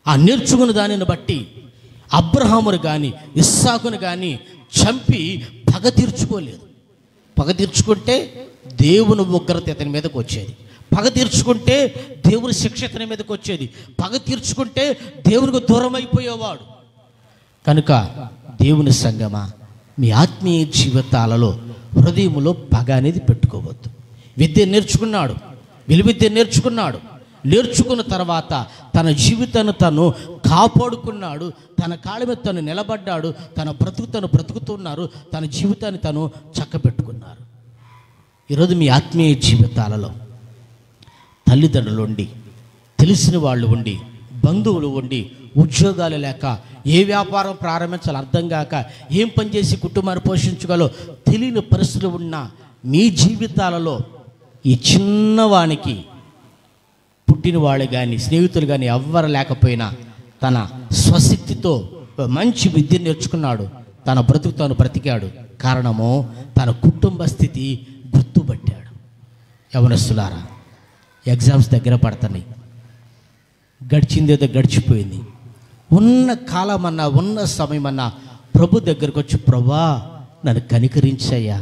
ఆ నేర్చుకున్న దానిని బట్టి అబ్రహామును కానీ ఇస్సాకును కానీ చంపి పగ తీర్చుకోలేదు. పగ తీర్చుకుంటే దేవుని ఉగ్రత ఇతని మీదకి వచ్చేది. పగ తీర్చుకుంటే దేవుని శిక్ష ఇతని మీదకి వచ్చేది. పగ తీర్చుకుంటే దేవునికి దూరం అయిపోయేవాడు. కనుక దేవుని సంగమా, మీ ఆత్మీయ జీవితాలలో హృదయంలో పగ అనేది పెట్టుకోవద్దు. విద్య నేర్చుకున్నాడు, విలువిద్య నేర్చుకున్నాడు. నేర్చుకున్న తర్వాత తన జీవితాన్ని తను కాపాడుకున్నాడు, తన కాళ్ళ మీద తను నిలబడ్డాడు, తన బ్రతుకు తను బ్రతుకుతున్నారు, తన జీవితాన్ని తను చక్కబెట్టుకున్నారు. ఈరోజు మీ ఆత్మీయ జీవితాలలో తల్లిదండ్రులు ఉండి, తెలిసిన వాళ్ళు ఉండి, బంధువులు ఉండి, ఉద్యోగాలు లేక, ఏ వ్యాపారం ప్రారంభించాలో అర్థం కాక, ఏం పని చేసి కుటుంబాన్ని పోషించగలో తెలియని పరిస్థితులు ఉన్న మీ జీవితాలలో ఈ చిన్నవానికి పుట్టిన వాళ్ళు కానీ స్నేహితులు కానీ ఎవ్వరు లేకపోయినా తన స్వశక్తితో మంచి విద్య నేర్చుకున్నాడు, తన బ్రతుకు తాను బ్రతికాడు. కారణము తన కుటుంబ స్థితి గుర్తుపట్టాడు. యవనస్తులారా, ఎగ్జామ్స్ దగ్గర పడుతున్నాయి, గడిచిందేదో గడిచిపోయింది. ఉన్న కాలమన్నా ఉన్న సమయమన్నా ప్రభు దగ్గరకు వచ్చి, ప్రభా నన్ను కనికరించయ్యా,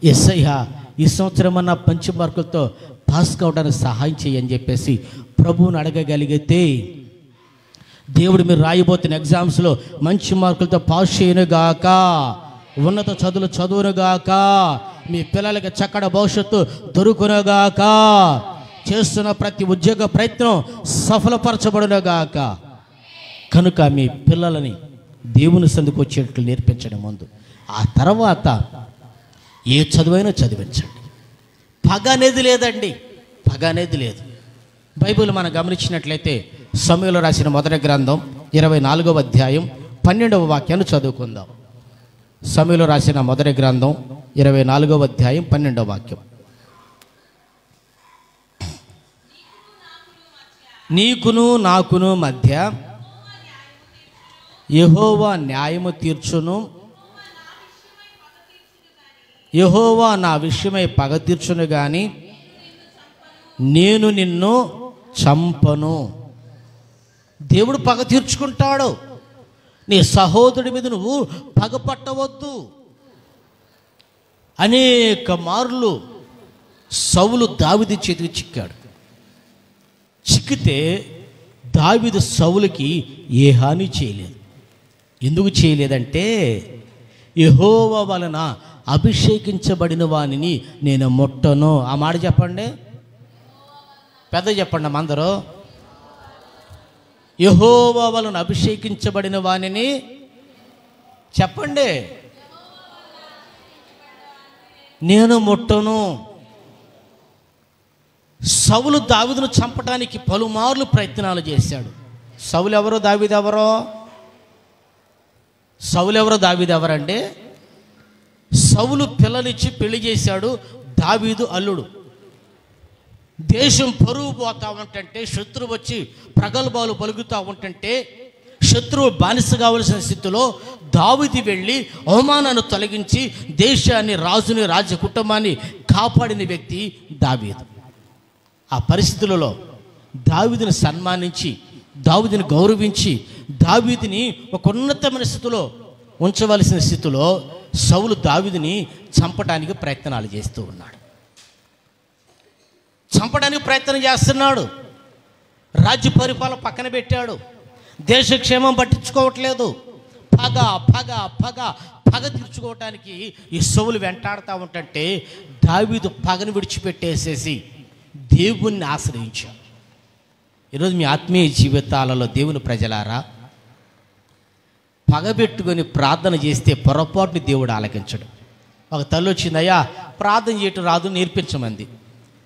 ఎస్సయ్యా ఈ సంవత్సరం అన్నా మంచి మార్కులతో పాస్ కావడానికి సహాయం చేయని చెప్పేసి ప్రభువుని అడగగలిగితే దేవుడు మీరు రాయబోతున్న ఎగ్జామ్స్లో మంచి మార్కులతో పాస్ చేయనుగాక, ఉన్నత చదువులు చదువునుగాక, మీ పిల్లలకి చక్కటి భవిష్యత్తు దొరుకునుగాక, చేస్తున్న ప్రతి ఉద్యోగ ప్రయత్నం సఫలపరచబడునుగాక. కనుక మీ పిల్లలని దేవుని సందుకు వచ్చేట్లు నేర్పించడం ముందు, ఆ తర్వాత ఏ చదువైనా చదివించండి. పగ అనేది లేదండి, పగ అనేది లేదు. బైబిల్ మనం గమనించినట్లయితే సమూయేలు రాసిన మొదటి గ్రంథం 24వ అధ్యాయం 12వ వాక్యాన్ని చదువుకుందాం. సమూయేలు రాసిన మొదటి గ్రంథం 24వ అధ్యాయం 12వ వాక్యం. నీకును నాకును మధ్య యెహోవా న్యాయము తీర్చును, యెహోవా నా విషయమై పగ తీర్చును గాని నేను నిన్ను చంపను. దేవుడు పగ తీర్చుకుంటాడు. నీ సహోదరుడి మీద నువ్వు పగ పట్టవద్దు. అనేక మార్లు సౌలు దావీదు చేతికి చిక్కాడు. చిక్కితే దావీదు సౌలుకి ఏ హాని చేయలేదు. ఎందుకు చేయలేదంటే, యెహోవా వలన అభిషేకించబడిన వానిని నేను ముట్టను. ఆ మాట చెప్పండి, పెద్ద చెప్పండి అందరూ. యెహోవా వలన అభిషేకించబడిన వానిని చెప్పండి, నేను ముట్టను. సౌలు దావీదును చంపడానికి పలుమార్లు ప్రయత్నాలు చేశాడు. సౌలు ఎవరో దావీదు ఎవరో? సౌలు ఎవరో దావీదు ఎవరంటే, సౌలు పిల్లనిచ్చి పెళ్లి చేశాడు, దావీదు అల్లుడు. దేశం పరువు పోతా ఉంటుంటే, శత్రువు వచ్చి ప్రగల్భాలు పలుకుతూ ఉంటుంటే, శత్రువు బానిస కావలసిన స్థితిలో దావీదు వెళ్ళి అవమానాన్ని తొలగించి దేశాన్ని, రాజుని, రాజ్య కుటుంబాన్ని కాపాడిన వ్యక్తి దావీదు. ఆ పరిస్థితులలో దావీదుని సన్మానించి, దావీదుని గౌరవించి, దావీదుని ఒక ఉన్నతమైన స్థితిలో ఉంచవలసిన స్థితిలో సౌలు దావీదుని చంపడానికి ప్రయత్నాలు చేస్తూ ఉన్నాడు. చంపడానికి ప్రయత్నం చేస్తున్నాడు. రాజ్య పరిపాలన పక్కన పెట్టాడు. దేశక్షేమం పట్టించుకోవట్లేదు. పగ పగ పగ పగ తీర్చుకోవటానికి ఈ సౌలు వెంటాడుతూ ఉంటుంటే దావీదు పగను విడిచిపెట్టేసేసి దేవుణ్ణి ఆశ్రయించాడు. ఈరోజు మీ ఆత్మీయ జీవితాలలో దేవుని ప్రజలారా, పగబెట్టుకొని ప్రార్థన చేస్తే పొరపాటుని దేవుడు ఆలకించడు. ఒక తల్లి వచ్చింది, అయ్యా ప్రార్థన చేయటం రాదు, నేర్పించమంది.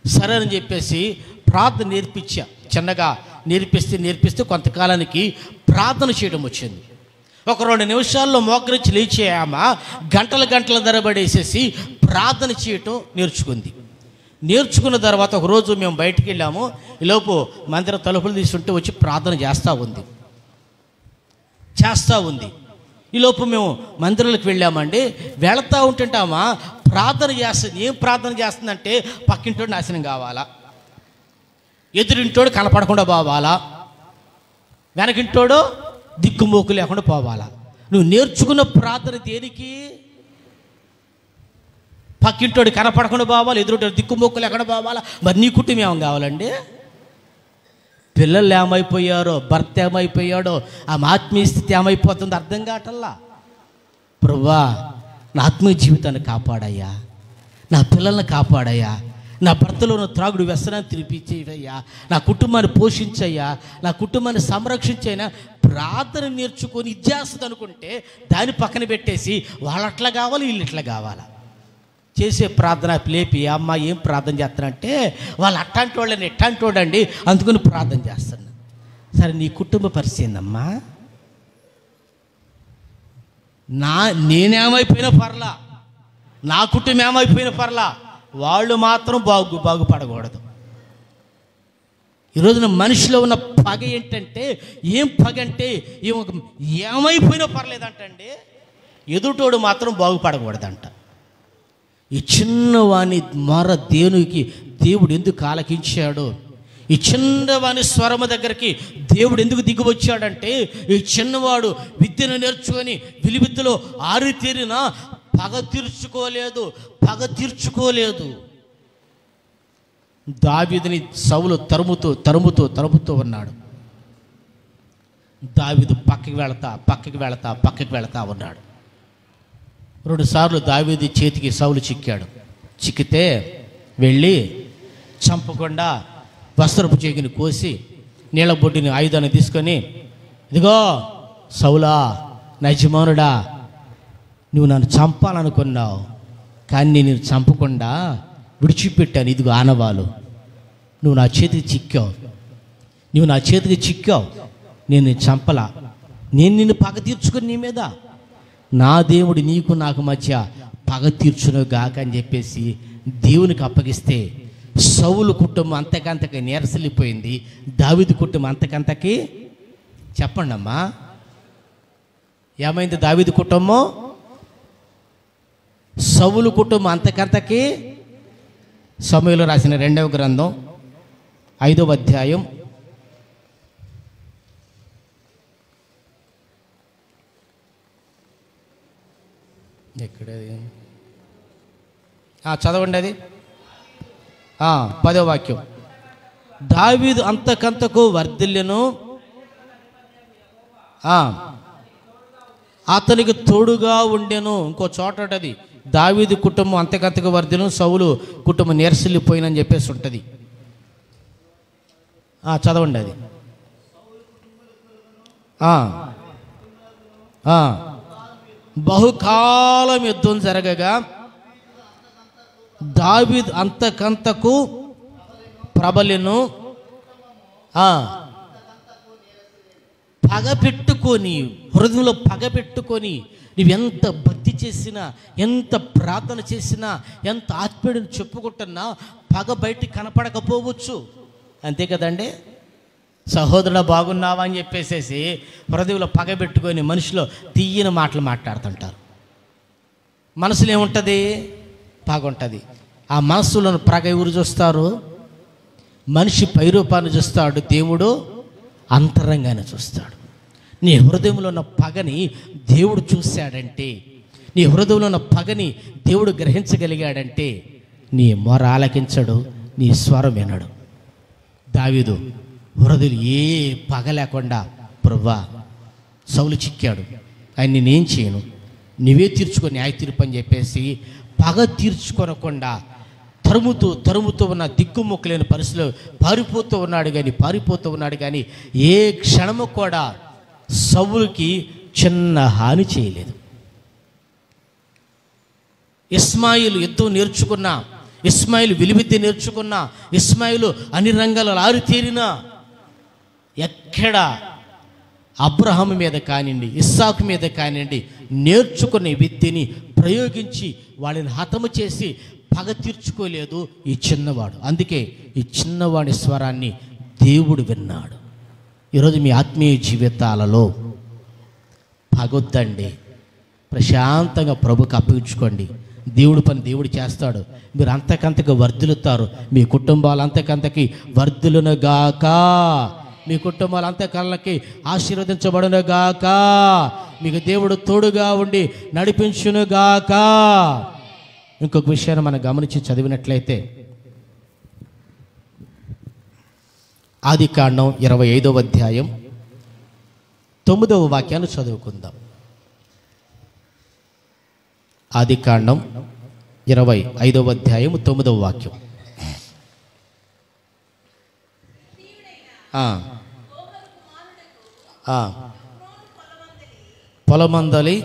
సరే అని చెప్పేసి ప్రార్థన నేర్పించా. చిన్నగా నేర్పిస్తే కొంతకాలానికి ప్రార్థన చేయడం వచ్చింది. ఒక 2 నిమిషాల్లో మోకరించి లేచే ఆమె గంటల ధరబడేసేసి ప్రార్థన చేయటం నేర్చుకుంది. నేర్చుకున్న తర్వాత ఒకరోజు మేము బయటికి వెళ్ళాము. ఈలోపు మందిరం తలుపులు తీసుకుంటూ వచ్చి ప్రార్థన చేస్తూ ఉంది. ఈలోపు మేము మందిరంలోకి వెళ్ళామండి. వెళతా ఉంటుంటే ఆమె ప్రార్థన చేస్తుంది. ఏం ప్రార్థన చేస్తుందంటే, పక్కింటోడు నాశనం కావాలా, ఎదురింటోడు కనపడకుండా పోవాలా, వెనకింటోడు దిక్కుమోకు లేకుండా పోవాలా. నువ్వు నేర్చుకున్న ప్రార్థన దేనికి? పక్కింటోడు కనపడకుండా పోవాలి, ఎదురుంటోడు దిక్కుమోకు లేకుండా పోవాలా. మరి నీ కుటుంబం ఏం కావాలండి? పిల్లలు ఏమైపోయారో, భర్త ఏమైపోయాడో, ఆ ఆత్మీయ స్థితి ఏమైపోతుందో అర్థం కావటల్లా. ప్రభువా, నా ఆత్మీయ జీవితాన్ని కాపాడయ్యా, నా పిల్లల్ని కాపాడయ్యా, నా భర్తలో ఉన్న త్రాగుడు వ్యసనాన్ని తిరిపించేయ్యా, నా కుటుంబాన్ని పోషించయ్యా, నా కుటుంబాన్ని సంరక్షించైనా ప్రార్థన నేర్చుకొని ఇచ్చేస్తుంది అనుకుంటే దాన్ని పక్కన పెట్టేసి వాళ్ళు అట్లా కావాలి, వీళ్ళు ఇట్లా కావాలా. చేసే ప్రార్థన లేపి, అమ్మ ఏం ప్రార్థన చేస్తానంటే, వాళ్ళు అట్టాంటి వాళ్ళని ఎట్టాంటి వాడండి అందుకని ప్రార్థన చేస్తాను. సరే, నీ కుటుంబ పరిస్థితి ఏందమ్మా? నేనేమైపోయినా పర్లా, నా కుటుంబం ఏమైపోయినా పర్లా, వాళ్ళు మాత్రం బాగుపడకూడదు. ఈరోజున మనిషిలో ఉన్న పగ ఏంటంటే, ఏం పగ అంటే ఏమైపోయినా పర్లేదంటండి, ఎదుటోడు మాత్రం బాగుపడకూడదంట. ఈ చిన్నవాని మొర దేవుడు ఎందుకు ఆలకించాడు? ఈ చిన్నవాని స్వరము దగ్గరికి దేవుడు ఎందుకు దిగివచ్చాడంటే, ఈ చిన్నవాడు విద్యను నేర్చుకొని విలువిద్యలో ఆరితేరినా పగ తీర్చుకోలేదు. దావీదుని సౌలు తరుముతూ ఉన్నాడు. దావీదు పక్కకి వెళతా ఉన్నాడు. 2 సార్లు దావీదు చేతికి సౌలు చిక్కితే వెళ్ళి చంపకుండా వస్త్రపు చేగిని కోసి నీళ్ళ బొడ్డిని ఆయుధాన్ని తీసుకొని, ఇదిగో సౌలా, నా యజమానుడా, నువ్వు నన్ను చంపాలనుకున్నావు, కానీ నేను చంపకుండా విడిచిపెట్టాను. ఇదిగో ఆనవాలు, నువ్వు నా చేతికి చిక్కావు, నేను చంపలా, నేను నిన్ను పగ తీర్చుకొని నీ మీద, నా దేవుడు నీకు నాకు మధ్య పగ తీర్చును గాక అని చెప్పేసి దేవునికి అప్పగిస్తే సౌలు కుటుంబం అంతకంతకి నీరసలిపోయింది. దావీదు కుటుంబం అంతకంతకి చెప్పండి అమ్మా, ఏమైంది? దావీదు కుటుంబం, సౌలు కుటుంబం అంతకంతకి. సమూయేలు రాసిన 2వ గ్రంథం 5వ అధ్యాయం ఎక్కడది? చదవండి, అది 10వ వాక్యం. దావీదు అంతకంతకు వర్ధిల్లెను, అతనికి తోడుగా ఉండెను. ఇంకో చోట అది దావీదు కుటుంబం అంతకంతకు వర్ధిల్లెను, సౌలు కుటుంబం నీరసిల్లిపోయినని చెప్పేసి ఉంటుంది. చదవండి, అది బహుకాలం యుద్ధం జరగగా దావీదు అంతకంతకు ప్రబలెను, హృదయంలో పగ పెట్టుకొని నువ్వెంత భక్తి చేసినా, ఎంత ప్రార్థన చేసినా, ఎంత ఆత్మీయుడిని చెప్పుకుంటున్నా పగ బయటికి కనపడకపోవచ్చు. అంతే కదండి. సహోదరుడు బాగున్నావా అని చెప్పేసేసి హృదయంలో పగ పెట్టుకొని మనిషిలో తీయని మాటలు మాట్లాడుతుంటారు. మనసులో ఏముంటుంది? పగ ఉంటుంది. ఆ మనసులోని పగ ఎవరు చూస్తారు? మనిషి పైరూపాన్ని చూస్తాడు, దేవుడు అంతరంగాన్ని చూస్తాడు. నీ హృదయంలో ఉన్న పగని దేవుడు చూశాడంటే, నీ హృదయంలో ఉన్న పగని దేవుడు గ్రహించగలిగాడంటే నీ మొర ఆలకించడు, నీ స్వరం వినడు. దావీదు హృదయం ఏ పగ లేకుండా, ప్రభువా సౌలు చిక్కాడు, ఆయన నేనేం చేయను, నువ్వే తీర్చుకొని న్యాయ తీర్పు అని చెప్పేసి పగ తీర్చుకొనకుండా తరుముతూ ఉన్న దిక్కుముక్కలేని పరిస్థితిలో పారిపోతూ ఉన్నాడు కానీ ఏ క్షణము కూడా సౌలుకి చిన్న హాని చేయలేదు. ఇస్మాయిలు యుద్ధం నేర్చుకున్నా, ఇస్మాయిలు విలువిద్య నేర్చుకున్నా, ఇస్మాయిలు అన్ని రంగాల ఆరితేరినా ఎక్కడ అబ్రహాము మీద కానివ్వండి, ఇస్సాకు మీద కానివ్వండి నేర్చుకునే విద్యని ప్రయోగించి వాళ్ళని హతము చేసి పగ తీర్చుకోలేదు ఈ చిన్నవాడు. అందుకే ఈ చిన్నవాడి స్వరాన్ని దేవుడు విన్నాడు. ఈరోజు మీ ఆత్మీయ జీవితాలలో పగొద్దండి, ప్రశాంతంగా ప్రభుకి అప్పగించుకోండి. దేవుడి పని దేవుడు చేస్తాడు. మీరు అంతకంతకు వర్ధిల్లుతారు. మీ కుటుంబాలు అంతకంతకి వర్ధిల్లునుగాక. మీ కుటుంబాలు అంతకాలకి ఆశీర్వదించబడునుగాక. మీకు దేవుడు తోడుగా ఉండి నడిపించునుగాక. ఇంకొక విషయాన్ని మనం గమనించి చదివినట్లయితే ఆదికాండం 25వ అధ్యాయం 9వ వాక్యాన్ని చదువుకుందాం. ఆదికాండం 25వ అధ్యాయం 9వ వాక్యం. పొలమందలి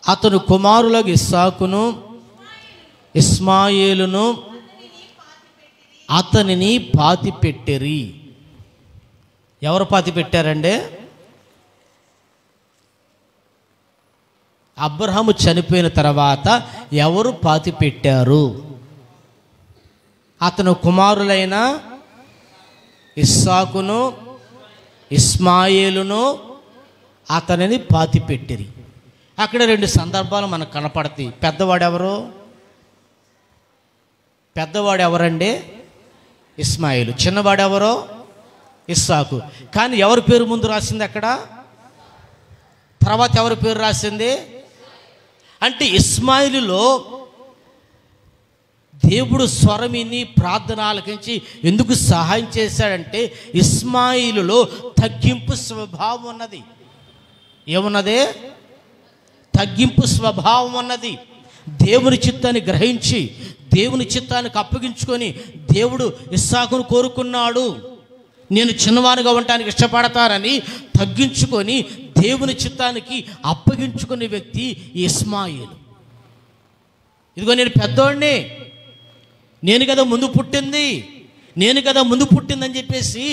అతను కుమారులకు ఇస్సాకును ఇస్మాయేలును అతనిని పాతిపెట్టిరి. ఎవరు పాతిపెట్టారండి? అబ్రహాము చనిపోయిన తర్వాత ఎవరు పాతిపెట్టారు? అతను కుమారులైన ఇస్సాకును ఇస్మాయేలును అతనిని పాతిపెట్టిరి. అక్కడ రెండు సందర్భాలు మనకు కనపడతాయి. పెద్దవాడు ఎవరండి? ఇస్మాయిలు. చిన్నవాడెవరో? ఇస్సాకు. కానీ ఎవరి పేరు ముందు రాసింది అక్కడ? తర్వాత ఎవరి పేరు రాసింది? అంటే ఇస్మాయిలులో దేవుడు స్వరమిని ప్రార్థన ఆలకించి ఎందుకు సహాయం చేశాడంటే ఇస్మాయిలులో తగ్గింపు స్వభావం ఉన్నది. ఏమున్నది? తగ్గింపు స్వభావం ఉన్నది. దేవుని చిత్తాన్ని గ్రహించి దేవుని చిత్తానికి అప్పగించుకొని దేవుడు ఇస్సాకును కోరుకున్నాడు. నేను చిన్నవానిగా ఉండటానికి ఇష్టపడతానని తగ్గించుకొని దేవుని చిత్తానికి అప్పగించుకునే వ్యక్తి ఇస్మాయిలు. ఇదిగో నేను పెద్దోడిని, నేను కదా ముందు పుట్టిందని చెప్పేసి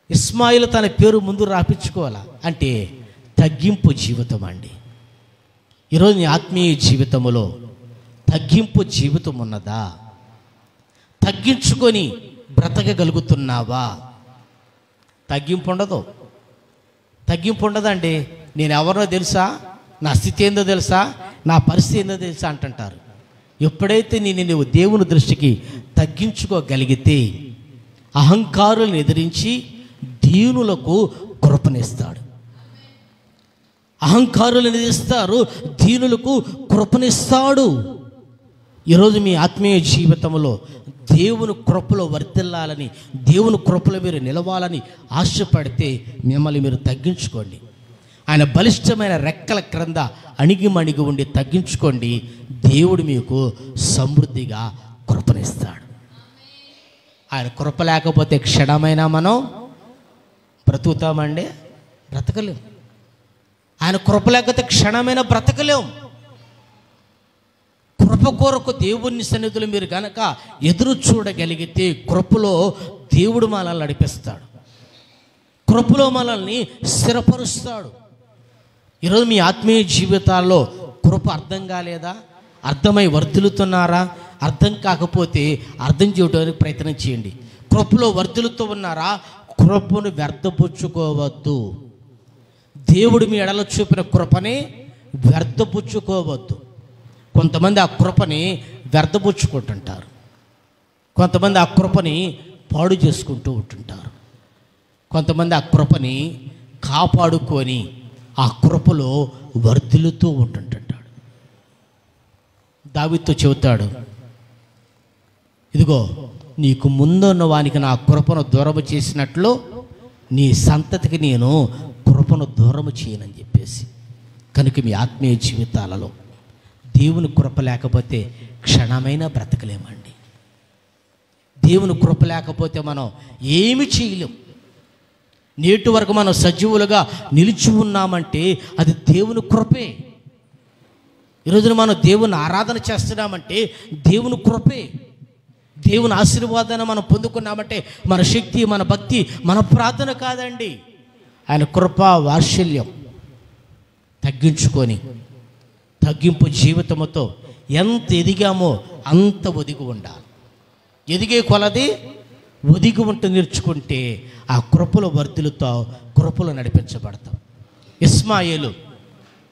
ఇస్మాయిల్ తన పేరు ముందు రాపించుకోవాలా అంటే తగ్గింపు జీవితం అండి. ఈరోజు నీ ఆత్మీయ జీవితంలో తగ్గింపు జీవితం ఉన్నదా? తగ్గించుకొని బ్రతకగలుగుతున్నావా? తగ్గింపు ఉండదండి. నేను ఎవరినో తెలుసా, నా స్థితి ఏందో తెలుసా, నా పరిస్థితి ఏందో తెలుసా అంటుంటారు. ఎప్పుడైతే నువ్వు దేవుని దృష్టికి తగ్గించుకోగలిగితే అహంకారులను ఎదిరించి దీనులకు కృపనిస్తాడు. అహంకారులను ఎదిరిస్తారు, దీనులకు కృపనిస్తాడు. ఈరోజు మీ ఆత్మీయ జీవితంలో దేవుని కృపలో వర్ధిల్లాలని, దేవుని కృపలో మీరు నిలవాలని ఆశపడితే మిమ్మల్ని మీరు తగ్గించుకోండి. ఆయన బలిష్టమైన రెక్కల క్రింద అణిగిమణిగి ఉండి తగ్గించుకోండి. దేవుడు మీకు సమృద్ధిగా కృపనిస్తాడు. ఆయన కృప లేకపోతే క్షణమైనా మనం బ్రతుకుతామండి? బ్రతకలేం. ఆయన కృప లేకపోతే క్షణమైనా బ్రతకలేం. కృప కొరకు దేవుని సన్నిధిలో మీరు గనక ఎదురు చూడగలిగితే కృపలో దేవుడు మనల్ని నడిపిస్తాడు, కృపలో మనల్ని స్థిరపరుస్తాడు. ఈరోజు మీ ఆత్మీయ జీవితాల్లో కృప అర్థం కాలేదా? అర్థమై వర్ధిల్లుతున్నారా? అర్థం కాకపోతే అర్థం చేయడానికి ప్రయత్నం చేయండి. కృపలో వర్ధిల్లుతూ ఉన్నారా? కృపను వ్యర్థపుచ్చుకోవద్దు. దేవుడు మీ ఎడల చూపిన కృపని వ్యర్థపుచ్చుకోవద్దు. కొంతమంది ఆ కృపని వ్యర్థపుచ్చుకుంటుంటారు, కొంతమంది ఆ కృపని పాడు చేసుకుంటూ ఉంటుంటారు, కొంతమంది ఆ కృపని కాపాడుకొని ఆ కృపలో వర్ధిల్లుతూ ఉంటుంటాడు. దావీదుతో చెబుతాడు, ఇదిగో నీకు ముందున్న వానికి నా కృపను దూరము చేసినట్లు నీ సంతతికి నేను కృపను దూరము చేయనని చెప్పేసి. కనుక మీ ఆత్మీయ జీవితాలలో దేవుని కృప లేకపోతే క్షణమైనా బ్రతకలేమండి. దేవుని కృప లేకపోతే మనం ఏమి చేయలేం. నేటి వరకు మనం సజీవులుగా నిలిచి ఉన్నామంటే అది దేవుని కృపే. ఈరోజున మనం దేవుని ఆరాధన చేస్తున్నామంటే దేవుని కృపే. దేవుని ఆశీర్వాదాన్ని మనం పొందుకున్నామంటే మన శక్తి, మన భక్తి, మన ప్రార్థన కాదండి. ఆయన కృపా వాత్సల్యం. తగ్గించుకొని తగ్గింపు జీవితంతో ఎంత ఎదిగామో అంత ఒదిగి ఉండాలి. ఎదిగే కొలది ఒదిగి ఉంటూ నేర్చుకుంటే ఆ కృపలు వర్ధిల్లుతో కృపలు నడిపించబడతాం. ఇస్మాయిలు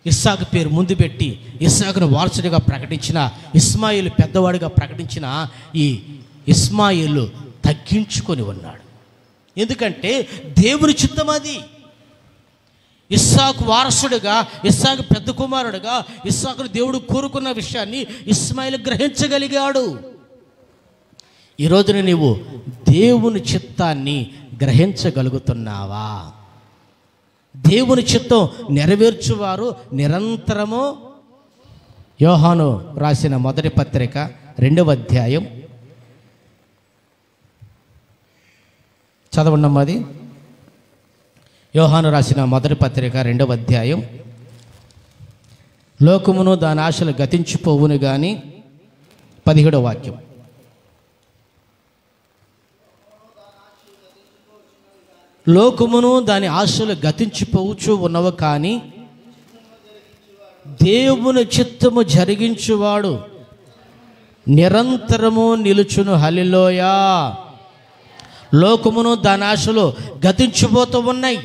ఇస్సాకు పేరు ముందు పెట్టి ఇస్సాకును వారసుడిగా ప్రకటించిన, ఇస్మాయిలు పెద్దవాడిగా ప్రకటించిన ఈ ఇస్మాయిలు తగ్గించుకొని ఉన్నాడు. ఎందుకంటే దేవుని చిత్తం అది. ఇస్సాకు వారసుడిగా, ఇస్సాకు పెద్ద కుమారుడుగా ఇస్సాకును దేవుడు కోరుకున్న విషయాన్ని ఇస్మాయిల్ గ్రహించగలిగాడు. ఈరోజున నీవు దేవుని చిత్తాన్ని గ్రహించగలుగుతున్నావా? దేవుని చిత్తం నెరవేర్చువారు నిరంతరము. యోహాను రాసిన మొదటి పత్రిక 2వ అధ్యాయం చదవండమ్మా. అది యోహాను రాసిన మొదటి పత్రిక 2వ అధ్యాయం. లోకమును దాని ఆశలు గతించిపోవును కానీ 17వ వాక్యం. లోకమును దాని ఆశలు గతించిపోవచ్చు ఉన్నవు కానీ దేవుని చిత్తము జరిగించువాడు నిరంతరము నిలుచును. హల్లెలూయా. లోకమును దాని ఆశలు గతించిపోతూ ఉన్నాయి.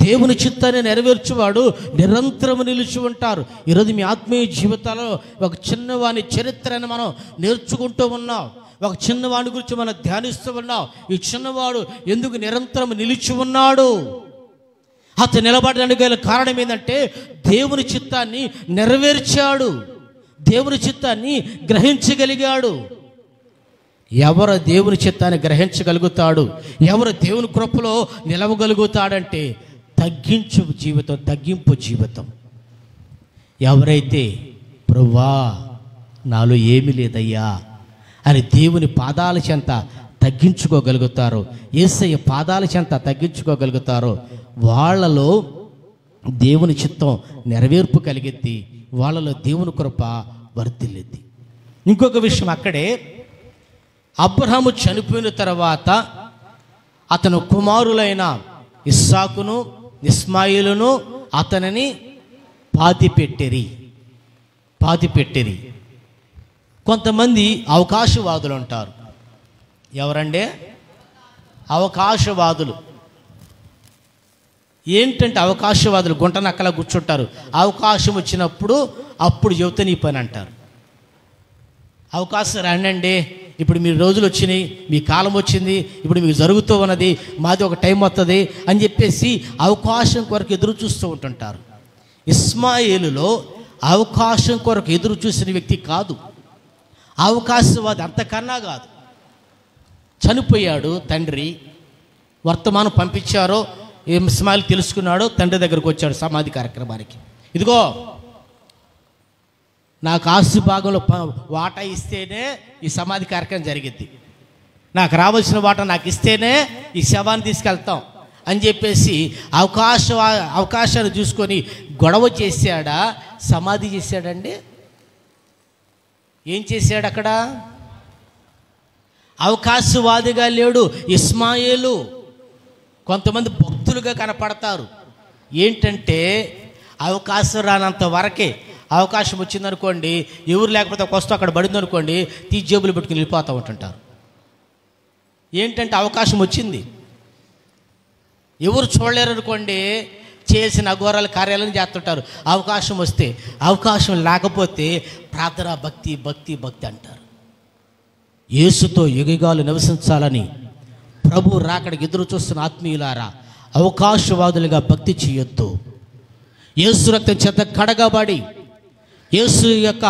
దేవుని చిత్తాన్ని నెరవేర్చువాడు నిరంతరము నిలిచి ఉంటారు. ఈరోజు మీ ఆత్మీయ జీవితాల్లో ఒక చిన్నవాని చరిత్రను మనం నేర్చుకుంటూ ఉన్నాం. ఒక చిన్నవాడి గురించి మనం ధ్యానిస్తూ ఉన్నాం. ఈ చిన్నవాడు ఎందుకు నిరంతరం నిలిచి ఉన్నాడు? అతను నిలబడడానికి గల కారణం ఏంటంటే దేవుని చిత్తాన్ని నెరవేర్చాడు, దేవుని చిత్తాన్ని గ్రహించగలిగాడు. ఎవరు దేవుని చిత్తాన్ని గ్రహించగలుగుతాడు, ఎవరు దేవుని కృపలో నిలవగలుగుతాడంటే తగ్గింపు జీవితం. ఎవరైతే ప్రభువా నాలో ఏమీ లేదయ్యా అని దేవుని పాదాల చెంత తగ్గించుకోగలుగుతారో, యేసయ్య పాదాల చెంత తగ్గించుకోగలుగుతారో వాళ్ళలో దేవుని చిత్తం నెరవేర్పు కలిగిద్ది, వాళ్ళలో దేవుని కృప వర్ధిల్లిద్ది. ఇంకొక విషయం, అక్కడే అబ్రహాము చనిపోయిన తర్వాత అతను కుమారులైన ఇస్సాకును ఇస్మాయిలును అతనిని పాతిపెట్టిరి. కొంతమంది అవకాశవాదులు ఉంటారు. ఎవరంటే అవకాశవాదులు. ఏంటంటే అవకాశవాదులు గుంట నక్కలా కూర్చుంటారు. అవకాశం వచ్చినప్పుడు అప్పుడు చెబితే నీ పని అంటారు. అవకాశం రండి, ఇప్పుడు మీ రోజులు వచ్చినాయి, మీ కాలం వచ్చింది, ఇప్పుడు మీకు జరుగుతూ ఉన్నది, మాది ఒక టైం వస్తుంది అని చెప్పేసి అవకాశం కొరకు ఎదురు చూస్తూ ఉంటుంటారు. ఇస్మాయిలులో అవకాశం కొరకు ఎదురు చూసిన వ్యక్తి కాదు, అవకాశవాది అంతకన్నా కాదు. చనిపోయాడు తండ్రి, వర్తమానం పంపించారో ఇస్మాయిల్ తెలుసుకున్నాడో తండ్రి దగ్గరకు వచ్చాడు సమాధి కార్యక్రమానికి. ఇదిగో నాకు ఆస్తి భాగంలో వాటా ఇస్తేనే ఈ సమాధి కార్యక్రమం జరిగిద్ది, నాకు రావాల్సిన వాటా నాకు ఇస్తేనే ఈ శవాన్ని తీసుకెళ్తాం అని చెప్పేసి అవకాశాన్ని చూసుకొని గొడవ చేశాడా, సమాధి చేశాడండి? ఏం చేశాడు అక్కడ? అవకాశవాదిగా లేడు ఇస్మాయిలు. కొంతమంది భక్తులుగా కనపడతారు. ఏంటంటే అవకాశం రానంత వరకే, అవకాశం వచ్చిందనుకోండి, ఎవరు లేకపోతే ఒక వస్తువు అక్కడ పడింది అనుకోండి, తీసి జేబులు పెట్టుకుని వెళ్ళిపోతూ ఉంటుంటారు. ఏంటంటే అవకాశం వచ్చింది, ఎవరు చూడలేరు అనుకోండి, చేసిన అఘోరాల కార్యాలను చేస్తుంటారు. అవకాశం వస్తే, అవకాశం లేకపోతే ప్రార్థన భక్తి భక్తి భక్తి అంటారు. యేసుతో యుగయుగాలు నివసించాలని ప్రభు రాకడికి ఎదురు చూస్తున్న ఆత్మీయులారా, అవకాశవాదులుగా భక్తి చేయొద్దు. యేసు రక్తం చేత కడగబడి, యేసు యొక్క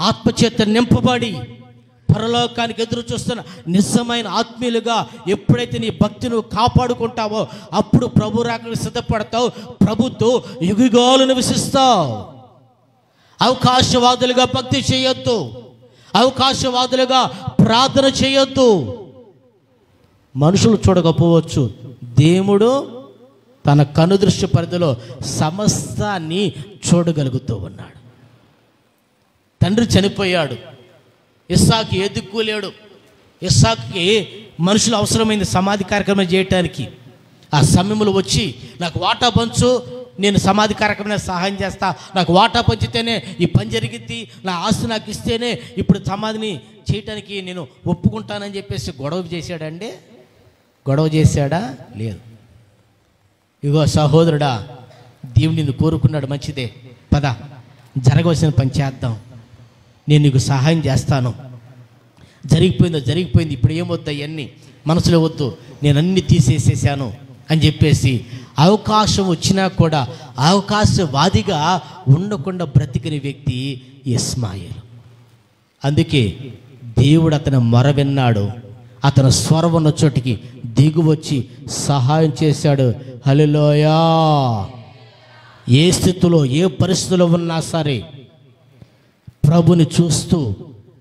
ఆత్మచేత నింపబడి పరలోకానికి ఎదురు చూస్తున్న నిజమైన ఆత్మీయులుగా ఎప్పుడైతే నీ భక్తి నువ్వు కాపాడుకుంటావో అప్పుడు ప్రభు రాకడికి సిద్ధపడతావు, ప్రభుతో యుగయుగాలు నివసిస్తావు. అవకాశవాదులుగా భక్తి చేయొద్దు, అవకాశవాదులుగా ప్రార్థన చేయొద్దు. మనుషులు చూడకపోవచ్చు, దేవుడు తన కనుదృష్టి పరిధిలో సమస్తాన్ని చూడగలుగుతూ ఉన్నాడు. తండ్రి చనిపోయాడు, ఇస్సాకు ఏ దిక్కు లేడు, ఇస్సాకుకి మనుషులు అవసరమైంది సమాధి కార్యక్రమం చేయటానికి. ఆ సమయంలో వచ్చి నాకు వాటా పంచు, నేను సమాధి కార్యక్రమం సహాయం చేస్తా, నాకు వాటా పంచితేనే ఈ పని జరిగిద్ది, నా ఆస్తి నాకు ఇస్తేనే ఇప్పుడు సమాధిని చేయటానికి నేను ఒప్పుకుంటానని చెప్పేసి గొడవ చేశాడండి. గొడవ చేశాడా? లేదు. ఇగో సహోదరుడా, దేవుడు నిన్ను కోరుకున్నాడు, మంచిదే, పద జరగవలసిన పని చేద్దాం, నేను నీకు సహాయం చేస్తాను, జరిగిపోయింది, ఇప్పుడు ఏమొద్దు, అవన్నీ మనసులో వద్దు, నేను అన్నీ తీసేసేసాను అని చెప్పేసి అవకాశం వచ్చినా కూడా అవకాశవాదిగా ఉండకుండా బ్రతికిన వ్యక్తి ఇస్మాయిల్. అందుకే దేవుడు అతని మొర విన్నాడు, అతను స్వరం ఉన్న చోటికి దిగువచ్చి సహాయం చేశాడు. హల్లెలూయా. ఏ స్థితిలో ఏ పరిస్థితిలో ఉన్నా సరే ప్రభుని చూస్తూ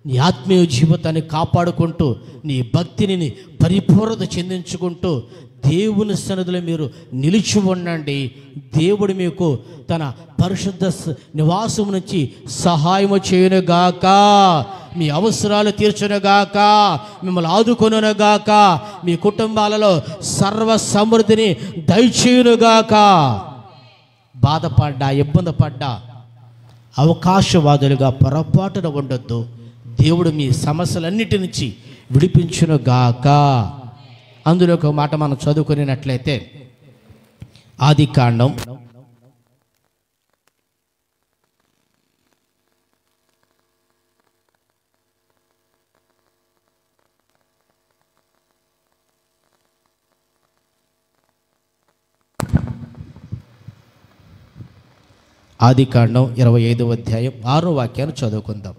నీ ఆత్మీయ జీవితాన్ని కాపాడుకుంటూ నీ భక్తిని పరిపూర్ణత చెందించుకుంటూ దేవుని సన్నిధిలో మీరు నిలిచి ఉండండి. దేవుడు మీకు తన పరిశుద్ధ నివాసం నుంచి సహాయము చేయునుగాక, మీ అవసరాలు తీర్చునుగాక, మిమ్మల్ని ఆదుకొనుగాక, మీ కుటుంబాలలో సర్వ సమృద్ధిని దయచేయునుగాక. బాధపడ్డా, ఇబ్బంది పడ్డా అవకాశవాదులుగా పొరపాటున ఉండొద్దు. దేవుడు మీ సమస్యలన్నిటి నుంచి విడిపించునుగాక. అందులో ఒక మాట మనం చదువుకునేటట్లయితే ఆదికాండం 25వ అధ్యాయం 6వ వాక్యాన్ని చదువుకుందాం.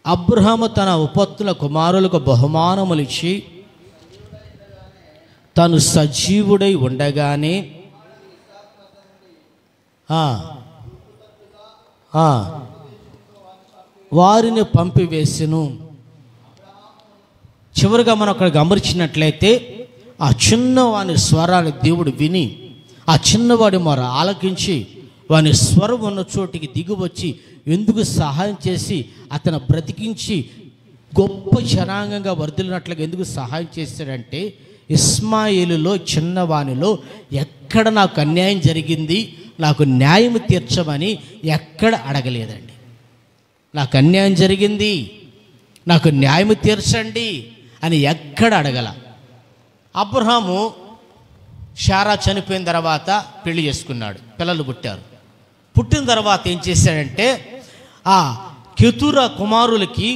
అబ్రహాము తన ఉపత్తుల కుమారులకు బహుమానములు ఇచ్చి తను సజీవుడై ఉండగానే వారిని పంపివేసెను. చివరిగా మనం అక్కడ గమనించినట్లయితే ఆ చిన్నవాని స్వరాన్ని దేవుడు విని ఆ చిన్నవాడి మొర ఆలకించి వాని స్వరం ఉన్న చోటికి దిగువచ్చి ఎందుకు సహాయం చేసి అతను బ్రతికించి గొప్ప జనాంగంగా వర్ధిల్లినట్లుగా ఎందుకు సహాయం చేశాడంటే ఇస్మాయిలులో చిన్నవానిలో ఎక్కడ నాకు అన్యాయం జరిగింది, నాకు న్యాయం తీర్చమని ఎక్కడ అడగలేదండి. నాకు అన్యాయం జరిగింది, నాకు న్యాయం తీర్చండి అని ఎక్కడ అడగల. అబ్రహాము శారా చనిపోయిన తర్వాత పెళ్లి చేసుకున్నాడు, పిల్లలు పుట్టారు. పుట్టిన తర్వాత ఏం చేశాడంటే ఆ కెతురా కుమారులకి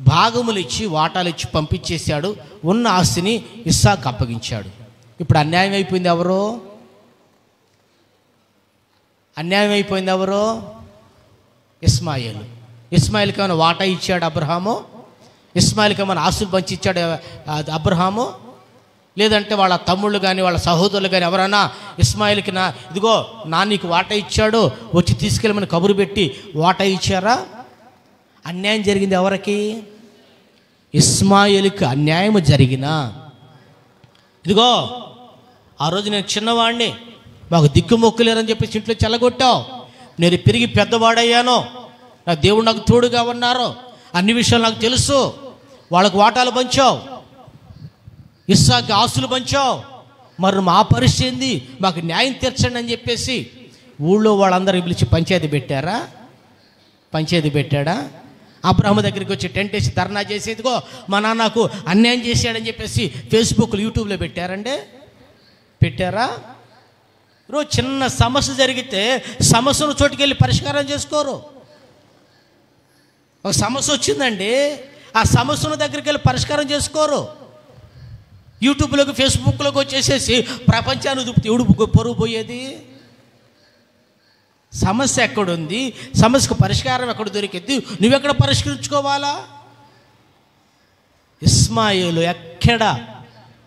భాగములు ఇచ్చి వాటాలు ఇచ్చి పంపించేశాడు. ఉన్న ఆస్తిని ఇస్సాకు అప్పగించాడు. ఇప్పుడు అన్యాయం అయిపోయింది ఎవరో? అన్యాయం అయిపోయింది ఎవరో? ఇస్మాయిల్. ఇస్మాయిల్కి ఏమైనా వాటా ఇచ్చాడు అబ్రహాము? ఇస్మాయిల్కి ఏమైనా ఆస్తులు పంచి ఇచ్చాడు అబ్రహాము? లేదంటే వాళ్ళ తమ్ముళ్ళు కానీ వాళ్ళ సహోదరులు కానీ ఎవరైనా ఇస్మాయిల్కి ఇదిగో నీకు వాటా ఇచ్చాడు, వచ్చి తీసుకెళ్ళమని కబురు పెట్టి వాటా ఇచ్చారా? అన్యాయం జరిగింది ఎవరికి? ఇస్మాయిల్కి అన్యాయం జరిగినా ఇదిగో ఆ రోజు నేను చిన్నవాడిని, మాకు దిక్కుమొక్కు లేరని చెప్పేసి ఇంట్లో చెల్లగొట్టావు, నేను పెరిగి పెద్దవాడయ్యాను, నా దేవుడు నాకు తోడుగా ఉన్నారు, అన్ని విషయాలు నాకు తెలుసు, వాళ్ళకు వాటాలు పంచావు, ఇస్సాకు ఆస్తులు పంచావు, మరి మా పరిస్థితి ఏంది, మాకు న్యాయం తీర్చండి అని చెప్పేసి ఊళ్ళో వాళ్ళందరూ పిలిచి పంచాయతీ పెట్టారా? పంచాయతీ పెట్టాడా? అబ్రహాము దగ్గరికి వచ్చి టెంట్ వేసి ధర్నా చేసి ఇదిగో మా నాన్నకు అన్యాయం చేశాడని చెప్పేసి ఫేస్బుక్లో యూట్యూబ్లో పెట్టారండి? పెట్టారా? రోజు చిన్న సమస్య జరిగితే సమస్యను చోటుకెళ్ళి పరిష్కారం చేసుకోరు. ఒక సమస్య వచ్చిందండి, ఆ సమస్యను దగ్గరికి వెళ్ళి పరిష్కారం చేసుకోరు. యూట్యూబ్లోకి ఫేస్బుక్లోకి వచ్చేసేసి ప్రపంచాన్ని చూపితే ఎవడు పొరుగు పోయేది? సమస్య ఎక్కడుంది, సమస్యకు పరిష్కారం ఎక్కడ దొరికింది, నువ్వెక్కడ పరిష్కరించుకోవాలా? ఇస్మాయిలు ఎక్కడ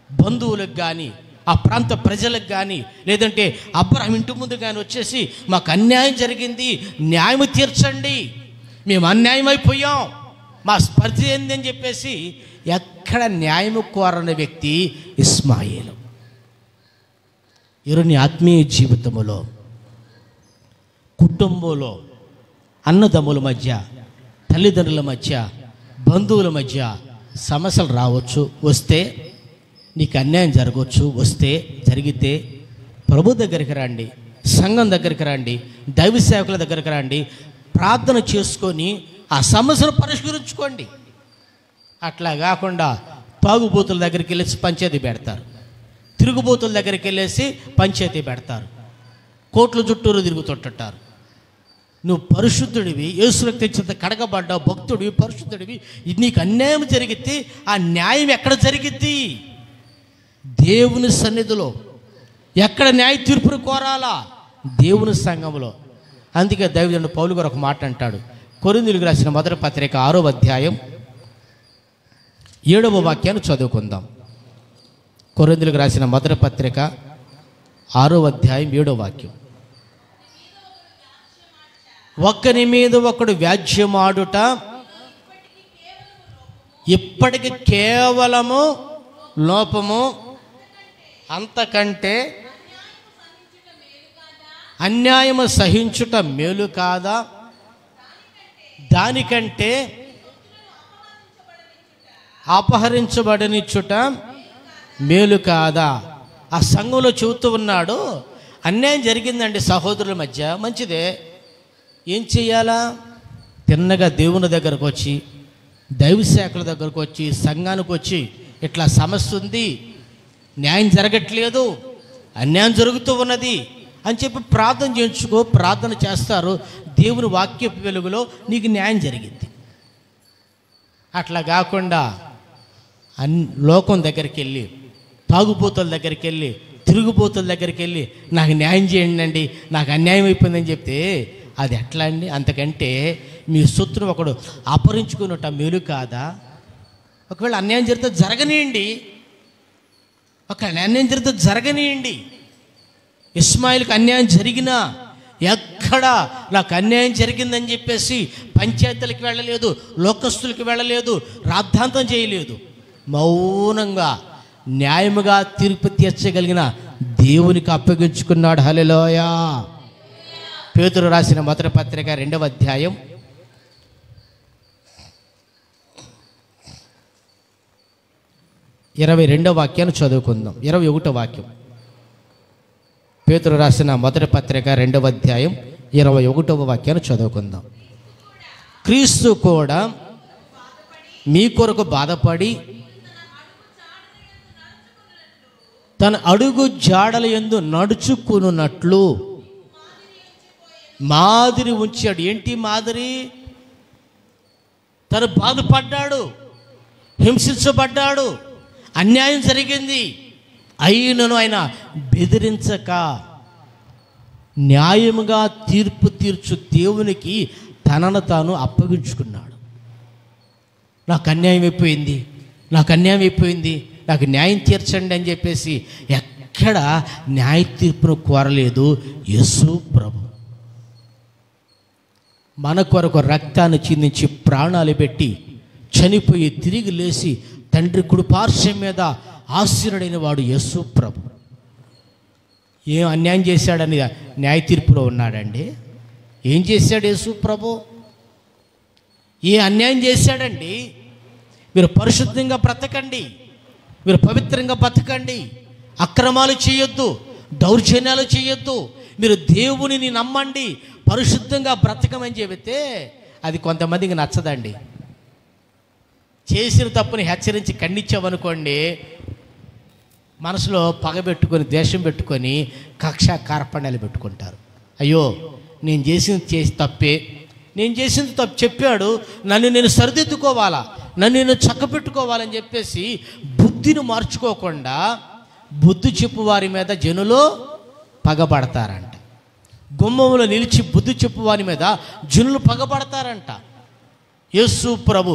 బంధువులకు కానీ ఆ ప్రాంత ప్రజలకు కానీ లేదంటే అబ్రహాం ఇంటి ముందు కానీ వచ్చేసి మాకు అన్యాయం జరిగింది, న్యాయం తీర్చండి, మేము అన్యాయం అయిపోయాం, మా స్పర్ధ ఏంది అని చెప్పేసి ఎక్కడ న్యాయం కోరని వ్యక్తి ఇస్మాయిలు. ఈరోజు నీ ఆత్మీయ జీవితంలో కుటుంబంలో అన్నదమ్ముల మధ్య, తల్లిదండ్రుల మధ్య, బంధువుల మధ్య సమస్యలు రావచ్చు. వస్తే నీకు అన్యాయం జరగవచ్చు. వస్తే జరిగితే ప్రభు దగ్గరికి రండి, సంఘం దగ్గరికి రండి, దైవ సేవకుల దగ్గరికి రండి, ప్రార్థన చేసుకొని ఆ సమస్యను పరిష్కరించుకోండి. అట్లా కాకుండా తాగుబోతుల దగ్గరికి వెళ్ళేసి పంచాయతీ పెడతారు, తిరుగుబోతుల దగ్గరికి వెళ్ళేసి పంచాయతీ పెడతారు, కోట్ల చుట్టూరు తిరుగుతుంటారు. నువ్వు పరిశుద్ధుడివి, యేసు రక్తం చేత కడగబడ్డావు, భక్తుడివి, పరిశుద్ధుడివి. నీకు అన్యాయం జరిగితే ఆ న్యాయం ఎక్కడ జరిగిద్ది? దేవుని సన్నిధిలో. ఎక్కడ న్యాయ తీర్పును కోరాలా? దేవుని సంఘంలో. అందుకే దైవజనుడు పౌలు గారు ఒక మాట అంటాడు. కొరింథీయులకు రాసిన మొదటి పత్రిక 6వ అధ్యాయం 7వ వాక్యాన్ని చదువుకుందాం. కొరింథీయులకు రాసిన మొదటి పత్రిక 6వ అధ్యాయం 7వ వాక్యం. ఒక్కని మీద ఒకడు వ్యాజ్యమాడుట ఇప్పటికి కేవలము లోపము, అంతకంటే అన్యాయము సహించుట మేలు కాదా? దానికంటే అపహరించబడనిచ్చుట మేలు కాదా? ఆ సంఘంలో చెబుతూ ఉన్నాడు, అన్యాయం జరిగిందండి సహోదరుల మధ్య, మంచిదే. ఏం చెయ్యాలా? తిన్నగా దేవుని దగ్గరకు వచ్చి, దైవ శాఖల దగ్గరకు వచ్చి, సంఘానికి వచ్చి, ఇట్లా సమస్య ఉంది, న్యాయం జరగట్లేదు, అన్యాయం జరుగుతూ ఉన్నది అని చెప్పి ప్రార్థన చేయించుకో. ప్రార్థన చేస్తారు, దేవుని వాక్యపు వెలుగులో నీకు న్యాయం జరిగింది. అట్లా కాకుండా లోకం దగ్గరికి వెళ్ళి, తాగుబోతుల దగ్గరికి వెళ్ళి, తిరుగుబోతుల దగ్గరికి వెళ్ళి నాకు న్యాయం చేయండి అండి, నాకు అన్యాయం అయిపోయిందని చెప్తే అది ఎట్లా అండి? అంతకంటే మీ సొత్తును ఒకడు అపహరించుకున్నట్ట మేలు కాదా? ఒకవేళ అన్యాయం జరిగితే జరగనియండి, ఒక అన్యాయం జరిగితే జరగనియండి. ఇస్మాయిల్కి అన్యాయం జరిగినా ఎక్కడ నాకు అన్యాయం జరిగిందని చెప్పేసి పంచాయతీలకు వెళ్ళలేదు, లోకస్తులకు వెళ్ళలేదు, రాద్ధాంతం చేయలేదు. మౌనంగా న్యాయముగా తీర్పు తీర్చగలిగిన దేవునికి అప్పగించుకున్నాడు. హల్లెలూయా. పేతురు రాసిన మొదటి పత్రిక 2వ అధ్యాయం 22వ వాక్యాన్ని చదువుకుందాం. 21వ వాక్యం. పేతురు రాసిన మొదటి పత్రిక 2వ అధ్యాయం 21వ వాక్యాన్ని చదువుకుందాం. క్రీస్తు కూడా మీ కొరకు బాధపడి తన అడుగు జాడల యందు నడుచుకున్నట్లు మాదిరి ఉంచాడు. ఏంటి మాదిరి? తను బాధపడ్డాడు, హింసించబడ్డాడు, అన్యాయం జరిగింది. అయినను ఆయన బెదిరించక న్యాయముగా తీర్పు తీర్చు దేవునికి తనను తాను అప్పగించుకున్నాడు. నాకు అన్యాయం అయిపోయింది, నాకు అన్యాయం అయిపోయింది, నాకు న్యాయం తీర్చండి అని చెప్పేసి ఎక్కడ న్యాయ తీర్పును కోరలేదు యేసు ప్రభు. మన కొరకు రక్తాన్ని చిందించి ప్రాణాలు పెట్టి చనిపోయి తిరిగి లేచి తండ్రి కుడిపార్శ్వం మీద ఆశీనుడైన వాడు యేసు ప్రభు. ఏం అన్యాయం చేశాడని న్యాయ తీర్పులో ఉన్నాడండి? ఏం చేశాడు యేసు ప్రభు? ఏ అన్యాయం చేశాడండి? మీరు పరిశుద్ధంగా బ్రతకండి, మీరు పవిత్రంగా బ్రతకండి, అక్రమాలు చేయొద్దు, దౌర్జన్యాలు చేయొద్దు, మీరు దేవునిని నమ్మండి, పరిశుద్ధంగా బ్రతకమని చెబితే అది కొంతమందికి నచ్చదండి. చేసిన తప్పుని హెచ్చరించి ఖండించామనుకోండి, మనసులో పగబెట్టుకొని, ద్వేషం పెట్టుకొని, కక్ష కార్పణ్యాలు పెట్టుకుంటారు. అయ్యో నేను చేసి తప్పే, నేను చేసింది తప్పు చెప్పాడు, నన్ను నేను సరిదిద్దుకోవాలా, నన్ను నేను చక్కబెట్టుకోవాలని చెప్పేసి బుద్ధిని మార్చుకోకుండా బుద్ధి చెప్పు వారి మీద జనులు పగబడతారంట. గుమ్మంలో నిలిచి బుద్ధి చెప్పు వారి మీద జనులు పగబడతారంట. యేసు ప్రభు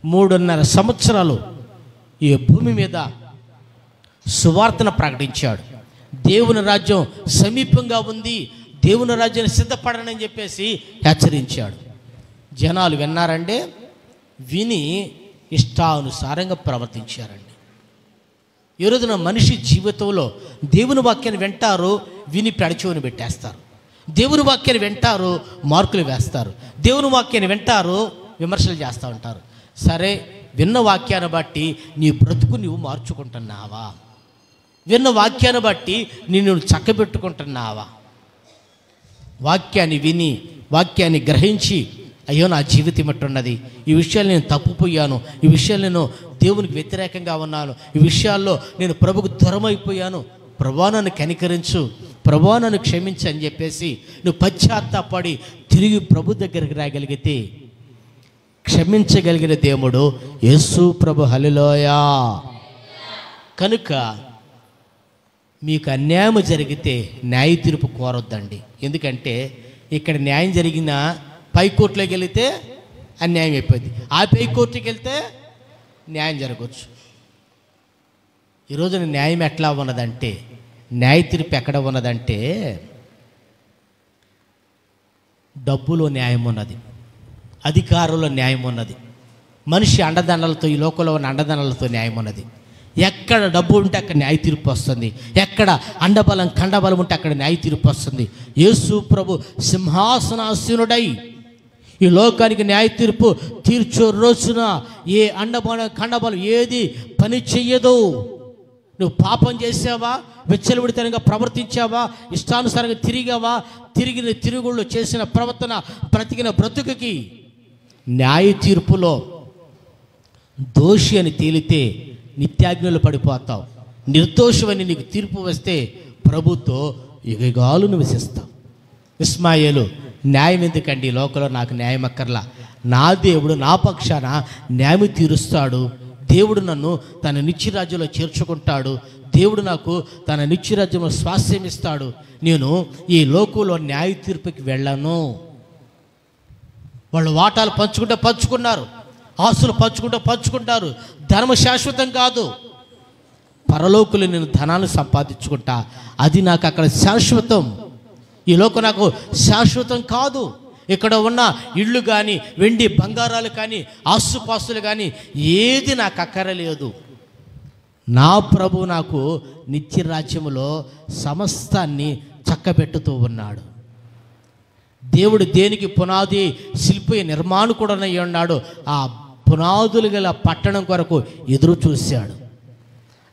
3.5 సంవత్సరాలు ఈ భూమి మీద సువార్తను ప్రకటించాడు. దేవుని రాజ్యం సమీపంగా ఉంది, దేవుని రాజ్యాన్ని సిద్ధపడనని చెప్పేసి హెచ్చరించాడు. జనాలు విన్నారంటే విని ఇష్టానుసారంగా ప్రవర్తించారండి. ఈ రోజున మనిషి జీవితంలో దేవుని వాక్యాన్ని వింటారు, విని పెడచెవిని పెట్టేస్తారు. దేవుని వాక్యాన్ని వింటారు, మార్కులు వేస్తారు. దేవుని వాక్యాన్ని వింటారు, విమర్శలు చేస్తూ ఉంటారు. సరే, విన్న వాక్యాన్ని బట్టి నీ బ్రతుకు నువ్వు మార్చుకుంటున్నావా? విన్న వాక్యాన్ని బట్టి నిన్ను చక్కబెట్టుకుంటున్నావా? వాక్యాన్ని విని, వాక్యాన్ని గ్రహించి, అయ్యో నా జీవితం ఎట్టున్నది, ఈ విషయాలు నేను తప్పుపోయాను, ఈ విషయాలు నేను దేవునికి వ్యతిరేకంగా ఉన్నాను, ఈ విషయాల్లో నేను ప్రభుకు దూరం అయిపోయాను, ప్రభువా నన్ను కనికరించు, ప్రభువా నన్ను క్షమించు అని చెప్పేసి నువ్వు పశ్చాత్తాపడి తిరిగి ప్రభు దగ్గరికి రాగలిగితే క్షమించగలిగిన దేవుడు యేసు ప్రభు. హల్లెలూయా. కనుక మీకు అన్యాయం జరిగితే న్యాయ తీర్పు కోరొద్దండి. ఎందుకంటే ఇక్కడ న్యాయం జరిగిన పై కోర్టులోకి వెళితే అన్యాయం అయిపోయింది, ఆ పై కోర్టుకి వెళ్తే న్యాయం జరగవచ్చు. ఈరోజు న్యాయం ఎట్లా ఉన్నదంటే, న్యాయ తీర్పు ఎక్కడ ఉన్నదంటే డబ్బులో న్యాయం ఉన్నది, అధికారంలో న్యాయం ఉన్నది, మనిషి అండదండలతో, ఈ లోకంలో ఉన్న అండదండలతో న్యాయం ఉన్నది. ఎక్కడ డబ్బు ఉంటే అక్కడ న్యాయ తీర్పు వస్తుంది, ఎక్కడ అండబలం ఖండబలం ఉంటే అక్కడ న్యాయ తీర్పు వస్తుంది. యేసు ప్రభు సింహాసనాసీనుడై ఈ లోకానికి న్యాయ తీర్పు తీర్చే రోజున ఏ అండబలం ఖండబలం ఏది పని చెయ్యదు. నువ్వు పాపం చేసావా, విచ్చలవిడితనంగా ప్రవర్తించావా, ఇష్టానుసారంగా తిరిగావా, తిరిగిన తిరుగుళ్ళు చేసిన ప్రవర్తన, బ్రతికిన బ్రతుకుకి న్యాయ తీర్పులో దోషి అని తేలితే నిత్యాగ్నిలో పడిపోతావు. నిర్దోషమని నీకు తీర్పు వస్తే ప్రభుతో యుగగాలు నివసిస్తావు. ఇస్మాయేలు, న్యాయం ఎందుకండి, లోకంలో నాకు న్యాయం అక్కర్లా, నా దేవుడు నా పక్షాన న్యాయం తీరుస్తాడు, దేవుడు నన్ను తన నిత్యరాజ్యంలో చేర్చుకుంటాడు, దేవుడు నాకు తన నిత్యరాజ్యంలో స్వాస్థ్యం ఇస్తాడు, నేను ఈ లోకంలో న్యాయ తీర్పుకి వెళ్ళను. వాళ్ళు వాటాలు పంచుకుంటే పంచుకున్నారు, ఆస్తులు పంచుకుంటే పంచుకుంటారు. ధనము శాశ్వతం కాదు. పరలోకులు నేను ధనాన్ని సంపాదించుకుంటా, అది నాకు అక్కడ శాశ్వతం. ఈ లోకం నాకు శాశ్వతం కాదు. ఇక్కడ ఉన్న ఇళ్ళు కానీ, వెండి బంగారాలు కానీ, ఆస్తుపాస్తులు కానీ ఏది నాకు అక్కరలేదు. నా ప్రభు నాకు నిత్య రాజ్యములో సమస్తాన్ని చక్కబెట్టుతూ ఉన్నాడు. దేవుడు దేనికి పునాది శిల్పి నిర్మాణకుడనై ఉన్నాడు, ఆ పునాదులు గల పట్టణం కొరకు ఎదురు చూశాడు.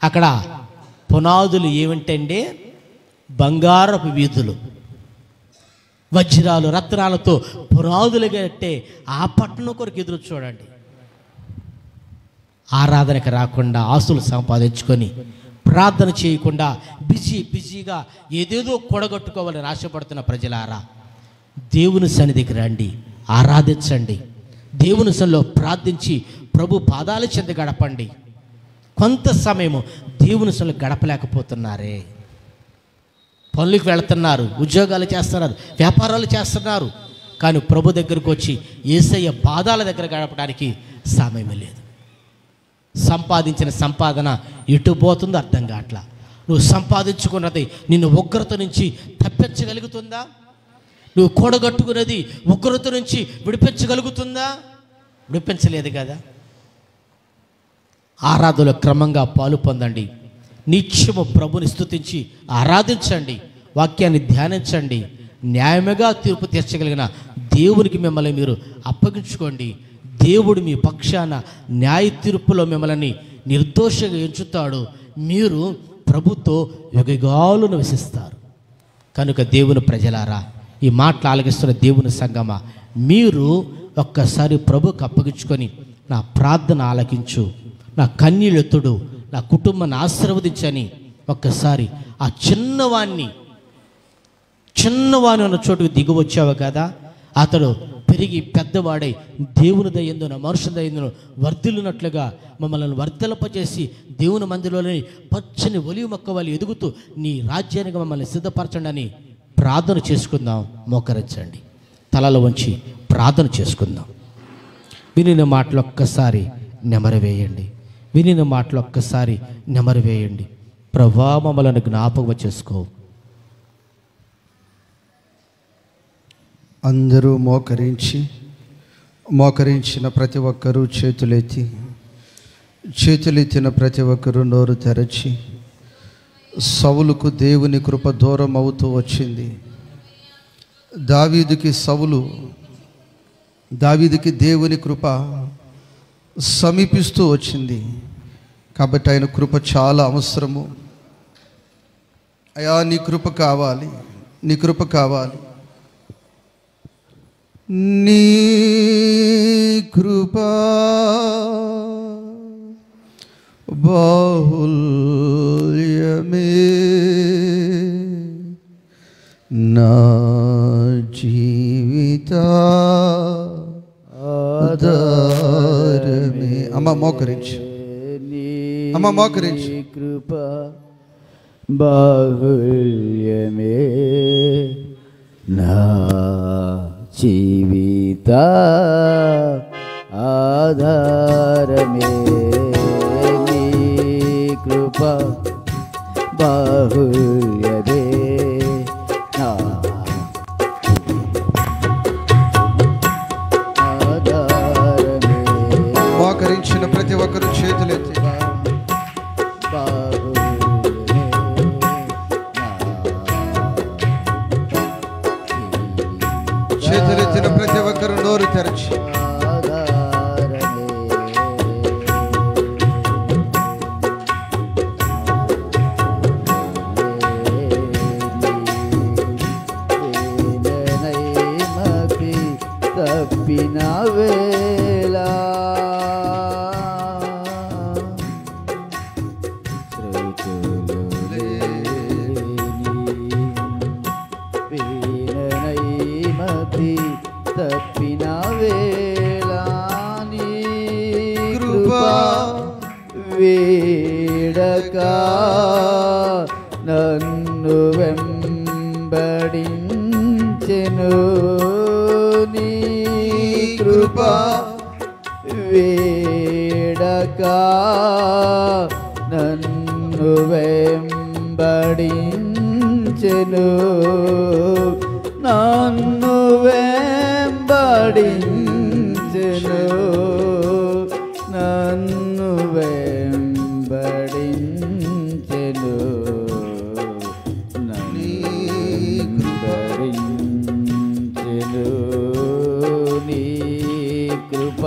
అక్కడ పునాదులు ఏమిటంటే బంగారపు వీధులు, వజ్రాలు రత్నాలతో పునాదులు కట్టే ఆ పట్టణం కొరకు ఎదురు చూడండి. ఆరాధనకు రాకుండా ఆస్తులు సంపాదించుకొని ప్రార్థన చేయకుండా బిజీగా ఏదేదో కూడగట్టుకోవాలని ఆశపడుతున్న ప్రజలారా, దేవుని సన్నిధికి రండి, ఆరాధించండి, దేవుని సన్నిధిలో ప్రార్థించి ప్రభు పాదాల చెంత గడపండి. కొంత సమయము దేవుని సన్నిధిలో గడపలేకపోతున్నారే. పనులకు వెళుతున్నారు, ఉద్యోగాలు చేస్తున్నారు, వ్యాపారాలు చేస్తున్నారు, కానీ ప్రభు దగ్గరకు వచ్చి యేసయ్య పాదాల దగ్గర గడపడానికి సమయం లేదు. సంపాదించిన సంపాదన ఎటు పోతుందో అర్థం కావట్లా. నువ్వు సంపాదించుకున్నది నిన్ను ఉగ్రత నుంచి తప్పించగలుగుతుందా? నువ్వు కూడగట్టుకున్నది ఉగ్రత నుంచి విడిపించగలుగుతుందా? విడిపించలేదు కదా. ఆరాధనలో క్రమంగా పాలు పొందండి. నిత్యము ప్రభుని స్తుతించి ఆరాధించండి, వాక్యాన్ని ధ్యానించండి. న్యాయముగా తీర్పు తీర్చగలిగిన దేవునికి మిమ్మల్ని మీరు అప్పగించుకోండి. దేవుడు మీ పక్షాన న్యాయ తీర్పులో మిమ్మల్ని నిర్దోషంగా ఎంచుతాడు. మీరు ప్రభుతో యుగగాలు నివసిస్తారు. కనుక దేవుని ప్రజలారా, ఈ మాటలు ఆలకిస్తున్న దేవుని సంగమా, మీరు ఒక్కసారి ప్రభుకు అప్పగించుకొని నా ప్రార్థన ఆలకించు, నా కన్నీళ్ళెత్తుడు, నా కుటుంబాన్ని ఆశీర్వదించని ఒక్కసారి ఆ చిన్నవాణ్ణి ఉన్న చోటుకు దిగి వచ్చావు కదా, అతడు పెరిగి పెద్దవాడై దేవుని దయందున మనుషుల దయందున వర్ధిల్లునట్లుగా మమ్మల్ని వర్ధలపచేసి దేవుని మందిరంలోని పచ్చని ఒలివ మొక్క వలె ఎదుగుతూ నీ రాజ్యానికి మమ్మల్ని సిద్ధపరచండి అని ప్రార్థన చేసుకుందాం. మోకరించండి, తలలో వంచి ప్రార్థన చేసుకుందాం. వినిన మాటలు ఒక్కసారి నెమరవేయండి, వినిన మాటలు ఒక్కసారి నెమరవేయండి. ప్రభువా మమ్మల్ని జ్ఞాపకం చేసుకో. అందరూ మోకరించిన ప్రతి ఒక్కరూ చేతులెత్తిన ప్రతి ఒక్కరూ నోరు తెరచి, సౌలుకు దేవుని కృప దూరం అవుతూ వచ్చింది, దావీదుకి దేవుని కృప సమీపిస్తూ వచ్చింది. కాబట్టి ఆయన కృప చాలా అవసరము. అయ్యా, నీ కృప కావాలి, నీ కృప కావాలి. నీ కృప బాహుల్యమే నా జీవిత ఆధారమే. అమ్మ మోకరించి, అమ్మ మోకరించి. కృప బాహుల్యమే నా జీవిత ఆధారమే. నీ కృప బాహుల్యమే నా ఆధారమే. మోకరించిన ప్రతి ఒక్కరు చేతులెత్తి చేతులెత్తిన ప్రతి ఒక్కరు నోరు తెరచి తప్పిన వేళ తప్పిన వేళ నీ కృప వేడక నన్ను వెంబడించెను. నీ కృప వేడక నన్ను వెంబడించెను. నన్ను వెంబడించెను. నన్ను వెంబడించెను. వెంబడించెను. నీ కృప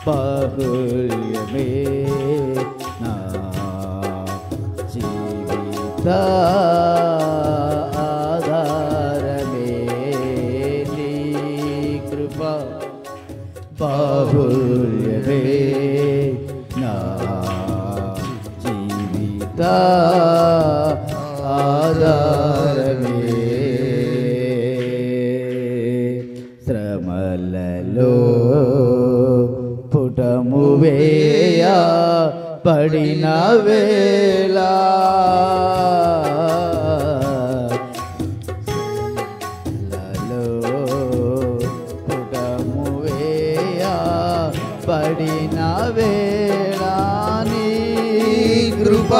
బాహుల్యమే నా జీవిత బాహుల్యమే నా జీవిత ఆధారమే. శ్రమలలో పుటము వేయ పడిన వేళ పడిన వేళ నీ కృప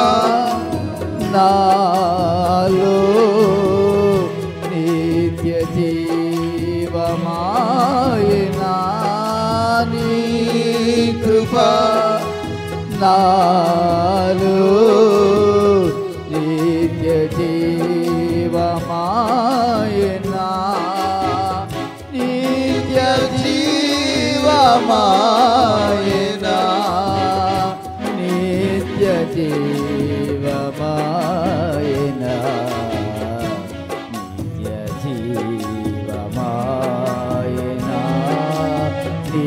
నాలో నిత్య జీవమాయనా. నీ కృప నాలో నిత్య జీవమాయనా. నిత్య జీవమాయనా. నిత్య జీవ